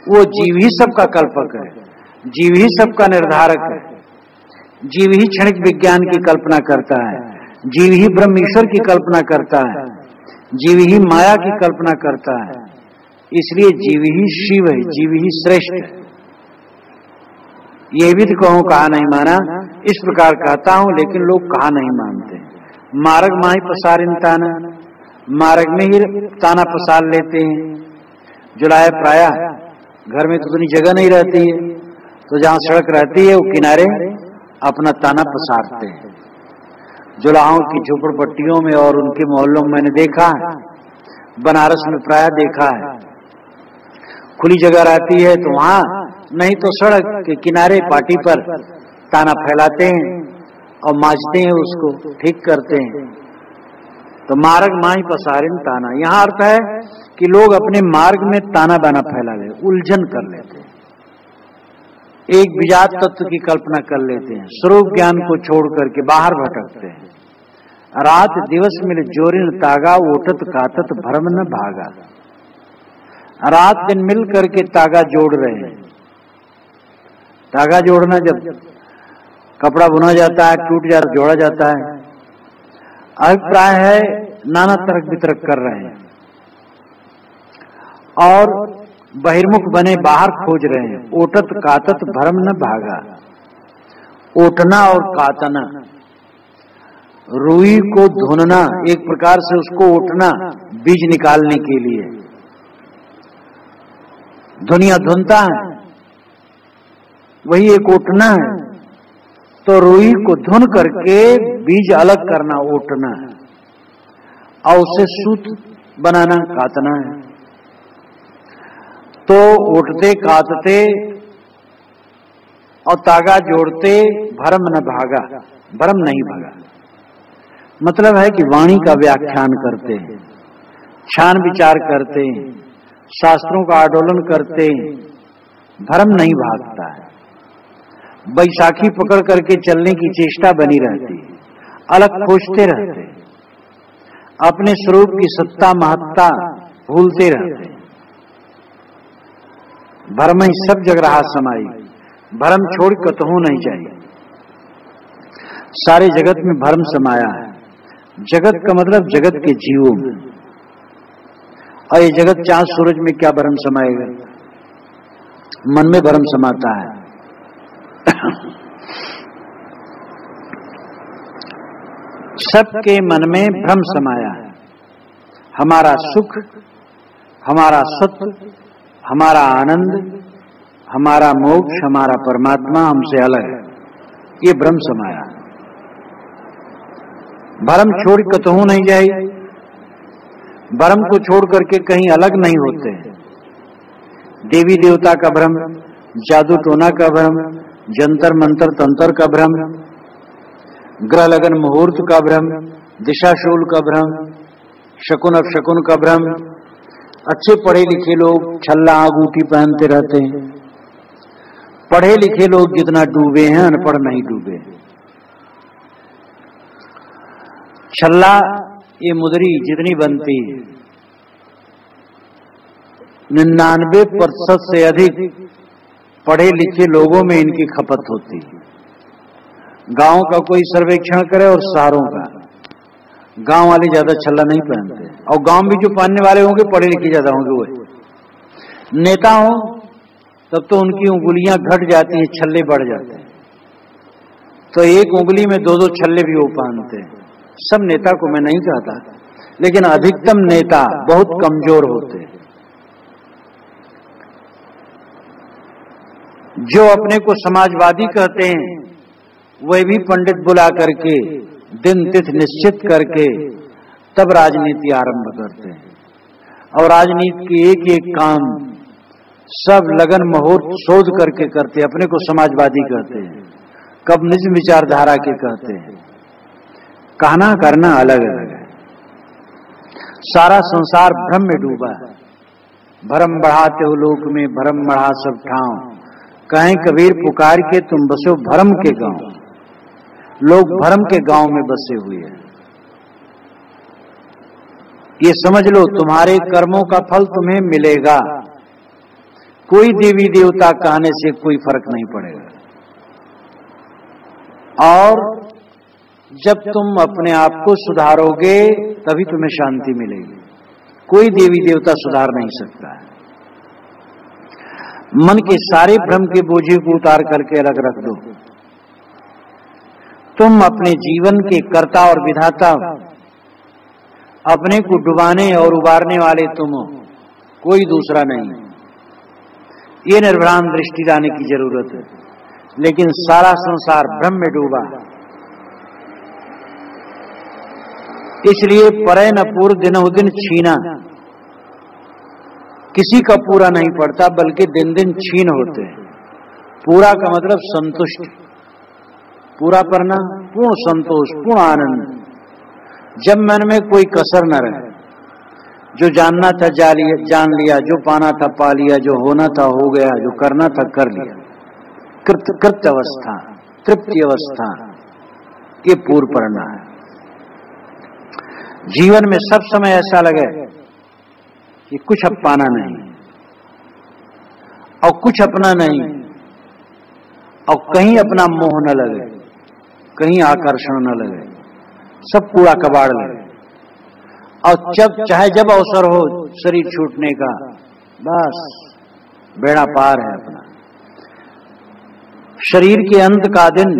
वो जीव ही सबका कल्पक है, जीव ही सबका निर्धारक है, जीव ही क्षणिक विज्ञान की कल्पना करता है, जीव ही ब्रह्म ईश्वर की कल्पना करता है, जीव ही माया की कल्पना करता है। इसलिए जीव ही शिव है, जीव ही श्रेष्ठ है। ये भी तो कहूं कहा नहीं माना, इस प्रकार कहता हूं लेकिन लोग कहा नहीं मानते। मार्ग माही पसारिन ताना, मार्ग में ही ताना पसार लेते हैं। जुलाए प्राय घर में तो उतनी जगह नहीं रहती है, तो जहां सड़क रहती है वो किनारे अपना ताना पसारते हैं। जुलाहों की झोपड़पट्टियों में और उनके मोहल्लों में मैंने देखा है, बनारस में प्राय देखा है, खुली जगह रहती है तो वहां नहीं तो सड़क के किनारे पाटी पर ताना फैलाते हैं और मांजते हैं, उसको ठीक करते हैं। तो मार्ग माही पसारिन ताना, यहाँ अर्थ है कि लोग अपने मार्ग में ताना बाना फैला ले, उलझन कर लेते हैं, एक विजात तत्व की कल्पना कर लेते हैं, स्वरूप ज्ञान को छोड़ करके बाहर भटकते हैं। रात दिवस मिल जोरिन तागा, ओटत कातत भरम न भागा। रात दिन मिल करके तागा जोड़ रहे हैं। तागा जोड़ना, जब कपड़ा बुना जाता है, टूट जाता, जोड़ा जाता है, अभिप्राय है नाना तरक वितरक कर रहे हैं और बहिर्मुख बने बाहर खोज रहे हैं। ओटत कातत भरम न भागा। ओटना और कातना, रुई को धुनना, एक प्रकार से उसको ओटना, बीज निकालने के लिए। दुनिया धुनता है, वही एक ओटना है। तो रुई को धुन करके बीज अलग करना ओटना है और उसे सूत बनाना कातना है। तो ओटते काटते और तागा जोड़ते भरम न भागा, भरम नहीं भागा। मतलब है कि वाणी का व्याख्यान करते हैं, छान विचार करते हैं, शास्त्रों का आंदोलन करते हैं, भरम नहीं भागता है। बैसाखी पकड़ करके चलने की चेष्टा बनी रहती है, अलग खोजते रहते हैं, अपने स्वरूप की सत्ता महत्ता भूलते रहते हैं। भरम ही सब जग रहा समाई, भरम छोड़ कतहू नहीं जाए। सारे जगत में भरम समाया है। जगत का मतलब जगत के जीवों में, और ये जगत चांद सूरज में क्या भरम समाएगा? मन में भरम समाता है। सबके मन में भ्रम समाया है। हमारा सुख, हमारा सत्य, हमारा आनंद, हमारा मोक्ष, हमारा परमात्मा हमसे अलग है, ये भ्रम समाया है। भरम छोड़ कतहू नहीं जाए। भरम को छोड़ करके कहीं अलग नहीं होते। देवी देवता का भ्रम, जादू टोना का भ्रम, जंतर मंतर तंत्र का भ्रम, ग्रह लगन मुहूर्त का भ्रम, दिशाशूल का भ्रम, शकुन अपशकुन का भ्रम। अच्छे पढ़े लिखे लोग छल्ला अंगूठी पहनते रहते हैं। पढ़े लिखे लोग जितना डूबे हैं, अनपढ़ नहीं डूबे। छल्ला ये मुदरी जितनी बनती है 99% से अधिक पढ़े लिखे लोगों में इनकी खपत होती है। गांव का कोई सर्वेक्षण करे और शहरों का, गांव वाले ज्यादा छल्ला नहीं पहनते, और गांव में जो पहनने वाले होंगे पढ़े लिखे ज्यादा होंगे। वो नेता हो तब तो उनकी उंगलियां घट जाती है, छल्ले बढ़ जाते हैं, तो एक उंगली में 2-2 छल्ले भी वो पहनते हैं। सब नेता को मैं नहीं कहता, लेकिन अधिकतम नेता बहुत कमजोर होते हैं। जो अपने को समाजवादी कहते हैं वह भी पंडित बुला करके दिन तिथि निश्चित करके तब राजनीति आरंभ करते हैं, और राजनीति के एक एक काम सब लगन मुहूर्त शोध करके करते हैं। अपने को समाजवादी कहते हैं, कब निज विचारधारा के कहते हैं। कहना करना अलग अलग है। सारा संसार भ्रम में डूबा है। भरम बढ़ाते हो लोक में, भरम बढ़ा सब ठाव, कहें कबीर पुकार के तुम बसो भरम के गांव। लोग भरम के गांव में बसे हुए हैं। ये समझ लो तुम्हारे कर्मों का फल तुम्हें मिलेगा। कोई देवी देवता कहने से कोई फर्क नहीं पड़ेगा। और जब तुम अपने आप को सुधारोगे तभी तुम्हें शांति मिलेगी। कोई देवी देवता सुधार नहीं सकता है। मन के सारे भ्रम के बोझे को उतार करके अलग रख दो। तुम अपने जीवन के कर्ता और विधाता, अपने को डुबाने और उबारने वाले तुम हो, कोई दूसरा नहीं। ये निर्भ्रांत दृष्टि लाने की जरूरत है। लेकिन सारा संसार भ्रम में डूबा, इसलिए परे न पूर दिनों दिन छीना। किसी का पूरा नहीं पड़ता, बल्कि दिन दिन छीन होते हैं। पूरा का मतलब संतुष्ट, पूरा करना, पूर्ण संतोष, पूर्ण आनंद। जब मन में कोई कसर न रहे, जो जानना था जान लिया, जो पाना था पा लिया, जो होना था हो गया, जो करना था कर लिया। कृत अवस्था, तृप्ति अवस्था, ये पूर्ण पड़ना है। जीवन में सब समय ऐसा लगे कि कुछ अब पाना नहीं और कुछ अपना नहीं, और कहीं अपना मोह न लगे, कहीं आकर्षण न लगे, सब कूड़ा कबाड़ लगे। और चाहे जब अवसर हो शरीर छूटने का, बस बेड़ा पार है अपना। शरीर के अंत का दिन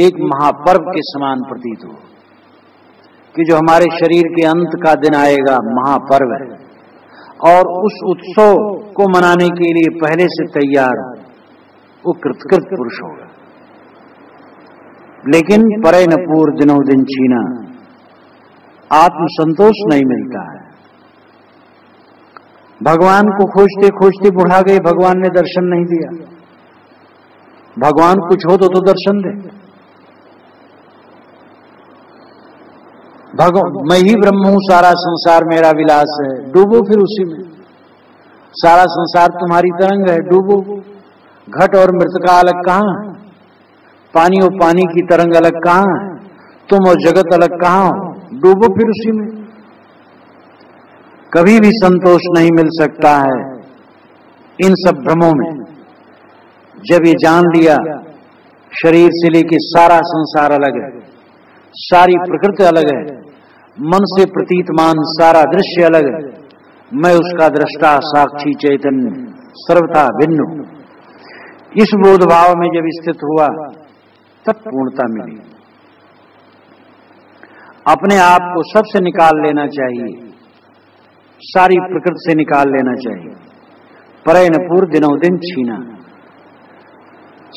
एक महापर्व के समान प्रतीत हो कि जो हमारे शरीर के अंत का दिन आएगा, महापर्व है। और उस उत्सव को मनाने के लिए पहले से तैयार हो, वो कृतकृत पुरुष होगा। लेकिन परे न पूर दिनों दिन छीना, आत्म संतोष नहीं मिलता है। भगवान को खोजते खोजते बुढ़ा गए, भगवान ने दर्शन नहीं दिया। भगवान कुछ हो तो दर्शन दे। मैं ही ब्रह्म हूं, सारा संसार मेरा विलास है, डूबो फिर उसी में। सारा संसार तुम्हारी तरंग है, डूबो। घट और मृतका अलग कहां है? पानी और पानी की तरंग अलग कहां है? तुम और जगत अलग कहां हो? डूबो फिर उसी में। कभी भी संतोष नहीं मिल सकता है इन सब भ्रमों में। जब ये जान लिया शरीर से लेके सारा संसार अलग है, सारी प्रकृति अलग है, मन से प्रतीतमान सारा दृश्य अलग है, मैं उसका दृष्टा साक्षी चैतन्य सर्वथा भिन्न हूं। इस बोध भाव में जब स्थित हुआ तब पूर्णता मिली। अपने आप को सबसे निकाल लेना चाहिए, सारी प्रकृति से निकाल लेना चाहिए। परे न पूर दिनों दिन छीना,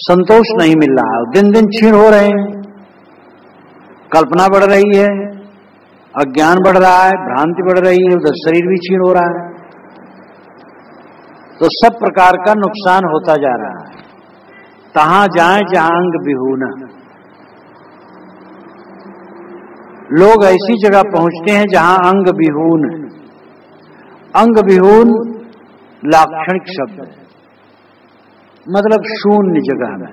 संतोष नहीं मिल रहा, दिन दिन छीन हो रहे हैं। कल्पना बढ़ रही है, अज्ञान बढ़ रहा है, भ्रांति बढ़ रही है, उधर शरीर भी छीन हो रहा है। तो सब प्रकार का नुकसान होता जा रहा है। तहां जाए जहां अंग बिहूना। लोग ऐसी जगह पहुंचते हैं जहां अंग विहून है। अंग विहून लाक्षणिक शब्द है, मतलब शून्य जगह में,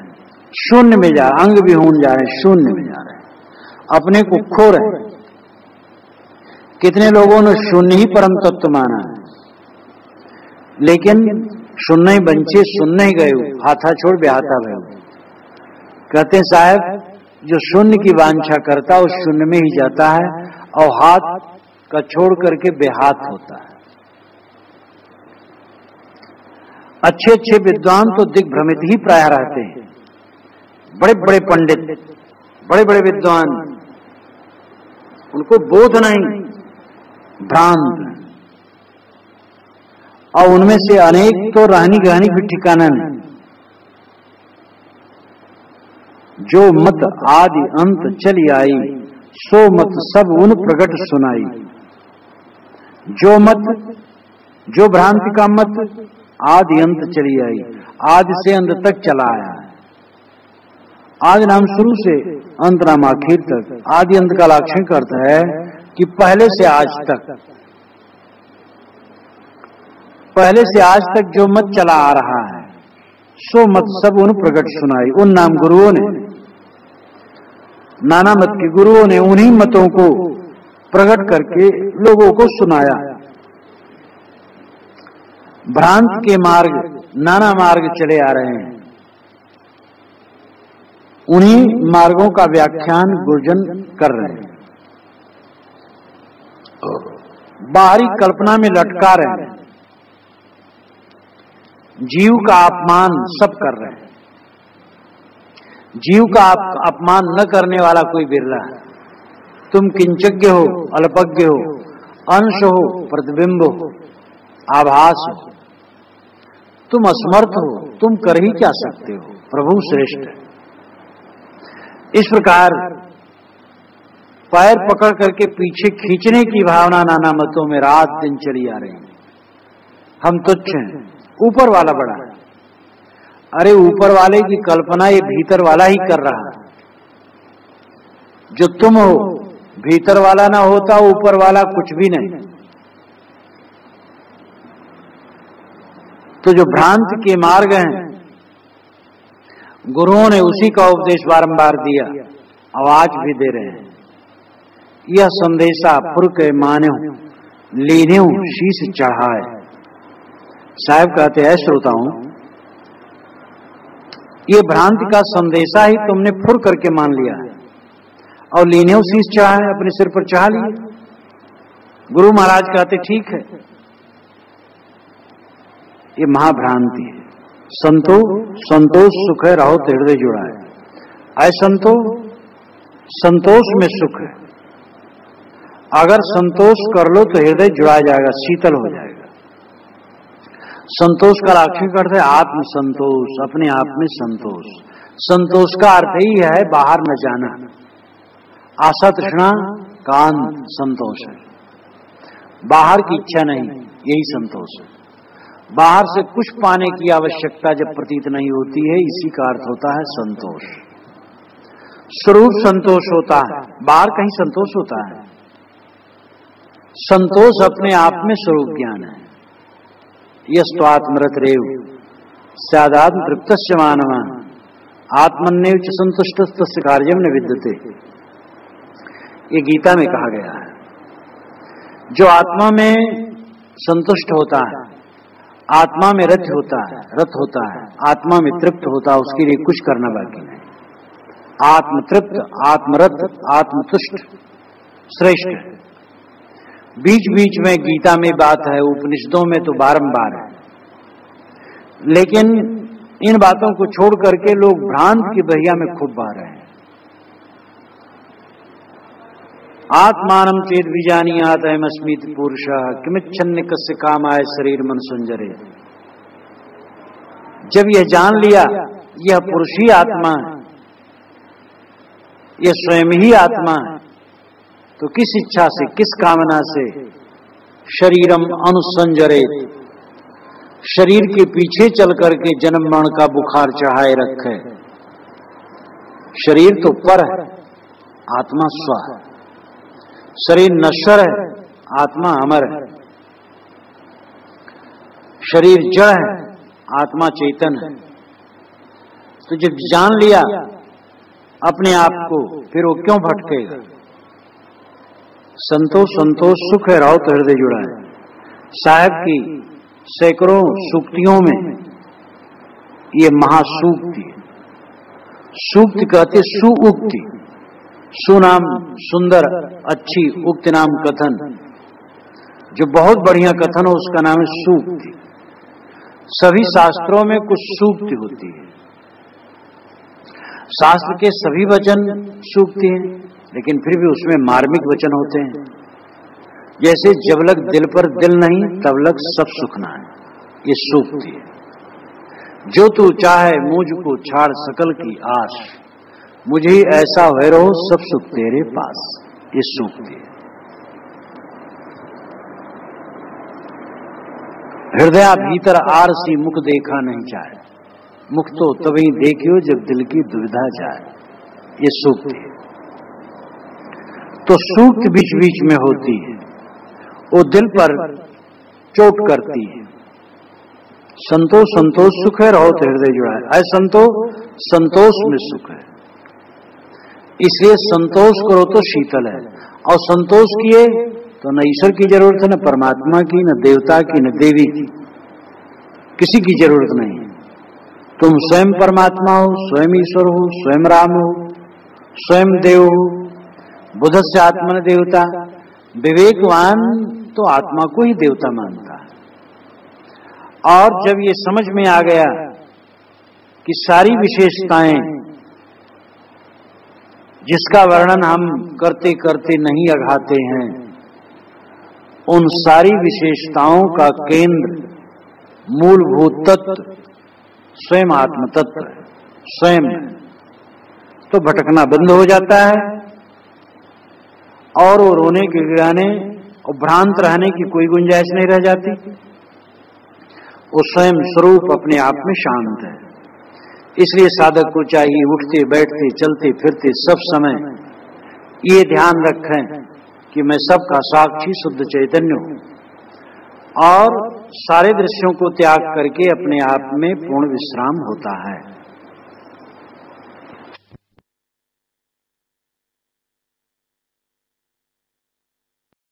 शून्य में जा, अंग विहून जा रहे हैं, शून्य में जा रहे हैं, अपने को खो रहे हैं। कितने लोगों ने शून्य ही परम तत्व माना है, लेकिन शून्य ही बंचे, शून्य ही गए, हाथा छोड़ बेहाथा भय। कहते हैं साहब, जो शून्य की वांछा करता उस शून्य में ही जाता है और हाथ का छोड़ करके बेहाथ होता है। अच्छे अच्छे विद्वान तो दिग्भ्रमित ही प्राय रहते हैं, बड़े बड़े पंडित, बड़े बड़े विद्वान, उनको बोध नहीं, भ्रांत, और उनमें से अनेक तो रहनी गहनी भी ठिकाना नहीं। जो मत आदि अंत चली आई, सो मत सब उन प्रगट सुनाई। जो मत, जो भ्रांति का मत आदि अंत चली आई, आदि से अंत तक चला आया है। आदि नाम शुरू से, अंत नाम आखिर तक। आदि अंत का लाक्षणिक अर्थ है कि पहले से आज तक, पहले से आज तक जो मत चला आ रहा है, सो मत सब उन प्रगट सुनाई। उन नाम गुरुओं ने, नाना मत के गुरुओं ने उन्हीं मतों को प्रकट करके लोगों को सुनाया। भ्रांत के मार्ग, नाना मार्ग चले आ रहे हैं, उन्हीं मार्गों का व्याख्यान गुरुजन कर रहे हैं। बाहरी कल्पना में लटका रहे हैं, जीव का अपमान सब कर रहे हैं। जीव का अपमान न करने वाला कोई बिरला है। तुम किंचज्ञ हो, अल्पज्ञ हो, अंश हो, प्रतिबिंब हो, आभास हो, तुम असमर्थ हो, तुम कर ही क्या सकते हो, प्रभु श्रेष्ठ है। इस प्रकार पैर पकड़ करके पीछे खींचने की भावना नाना मतों में रात दिन चली आ रही है। हम तुच्छ हैं, ऊपर वाला बड़ा है। अरे ऊपर वाले की कल्पना ये भीतर वाला ही कर रहा है। जो तुम हो, भीतर वाला ना होता, ऊपर वाला कुछ भी नहीं। तो जो भ्रांत के मार्ग हैं, गुरुओं ने उसी का उपदेश बारंबार दिया, आवाज भी दे रहे हैं। यह संदेशा पुर के मान्यो, लीन्यो शीश चढ़ाए। साहब कहते हैं श्रोताओं, ये भ्रांति का संदेशा ही तुमने फुर करके मान लिया है और लीन्यो शीश चढ़ा है, अपने सिर पर चढ़ा लिए। गुरु महाराज कहते ठीक है, ये महाभ्रांति है। संतोष सुख है, रहो तो हृदय जुड़ा है। ऐ संतोष में सुख है। अगर संतोष कर लो तो हृदय जुड़ा जाएगा, शीतल हो जाएगा। संतोष का लाक्षणिक अर्थ है आत्म संतोष, अपने आप में संतोष। संतोष का अर्थ ही है बाहर न जाना। आशा तृष्णा कांत संतोष है, बाहर की इच्छा नहीं, यही संतोष है। बाहर से कुछ पाने की आवश्यकता जब प्रतीत नहीं होती है, इसी का अर्थ होता है संतोष। स्वरूप संतोष होता है, बाहर कहीं संतोष होता है। संतोष अपने आप में स्वरूप ज्ञान है। यस्त्वात्मरत रेव स्यादात्म तृप्तस्य मानव आत्मन्येव च संतुष्टस्तस्य कार्यम न विद्यते। ये गीता में कहा गया है। जो आत्मा में संतुष्ट होता है, आत्मा में रत होता है, आत्मा में तृप्त होता है, उसके लिए कुछ करना बाकी नहीं। आत्मतृप्त, आत्मरत, आत्मतुष्ट श्रेष्ठ है। बीच बीच में गीता में बात है, उपनिषदों में तो बारंबार है, लेकिन इन बातों को छोड़ करके लोग भ्रांत की बहिया में खूब बह रहे हैं। आत्मानम चेत विजानीयात अयमस्मित पुरुषः किमिच्छन्य कस्य कामाय शरीर मन संजरे। जब यह जान लिया यह पुरुष ही आत्मा है, यह स्वयं ही आत्मा है, तो किस इच्छा से, किस कामना से शरीरम अनुसंजरे, शरीर के पीछे चल करके जन्म मरण का बुखार चढ़ाए रखे। शरीर तो पर है, आत्मा स्व है। शरीर नश्वर है, आत्मा अमर है। शरीर जड़ है, आत्मा चेतन है। तो जब जान लिया अपने आप को, फिर वो क्यों भटकेगा? संतोष संतोष सुख है, रहो तो हृदय जुड़ा है। साहब की सैकड़ों सूक्तियों में ये महासूक्ति है। सूक्ति कहते सुउक्ति, सुनाम सुंदर अच्छी, उक्ति नाम कथन, जो बहुत बढ़िया कथन हो उसका नाम है सूक्ति। सभी शास्त्रों में कुछ सूक्ति होती है। शास्त्र के सभी वचन सूक्ति हैं, लेकिन फिर भी उसमें मार्मिक वचन होते हैं। जैसे जब लग दिल पर दिल नहीं तब लग सब सुखना है, ये सूक्ति है। जो तू चाहे मुझको छाड़ सकल की आश, मुझे ही ऐसा हुए रहो सब सुख तेरे पास, ये सूक्ति है। हृदय भीतर आरसी मुख देखा नहीं चाहे, मुख तो तभी देखियो जब दिल की दुविधा जाए, ये सूक्ति है। तो सूक्ति बीच बीच में होती है, वो दिल पर चोट करती है। संतोष संतोष सुख है, रहो तो हृदय जुड़ा है। संतोष में सुख है, इसलिए संतोष करो तो शीतल है। और संतोष किए तो न ईश्वर की जरूरत है, न परमात्मा की, न देवता की, न देवी की, किसी की जरूरत नहीं। तुम स्वयं परमात्मा हो, स्वयं ईश्वर हो, स्वयं राम हो, स्वयं देव हो। बुद्ध से आत्मा देवता, विवेकवान तो आत्मा को ही देवता मानता है। और जब ये समझ में आ गया कि सारी विशेषताएं जिसका वर्णन हम करते करते नहीं अघाते हैं, उन सारी विशेषताओं का केंद्र मूलभूत तत्व स्वयं आत्म तत्व है, स्वयं। तो भटकना बंद हो जाता है और वो रोने गिड़गिड़ाने और भ्रांत रहने की कोई गुंजाइश नहीं रह जाती। वो स्वयं स्वरूप अपने आप में शांत है। इसलिए साधक को चाहिए उठते बैठते चलते फिरते सब समय ये ध्यान रखें कि मैं सबका साक्षी शुद्ध चैतन्य हूं, और सारे दृश्यों को त्याग करके अपने आप में पूर्ण विश्राम होता है।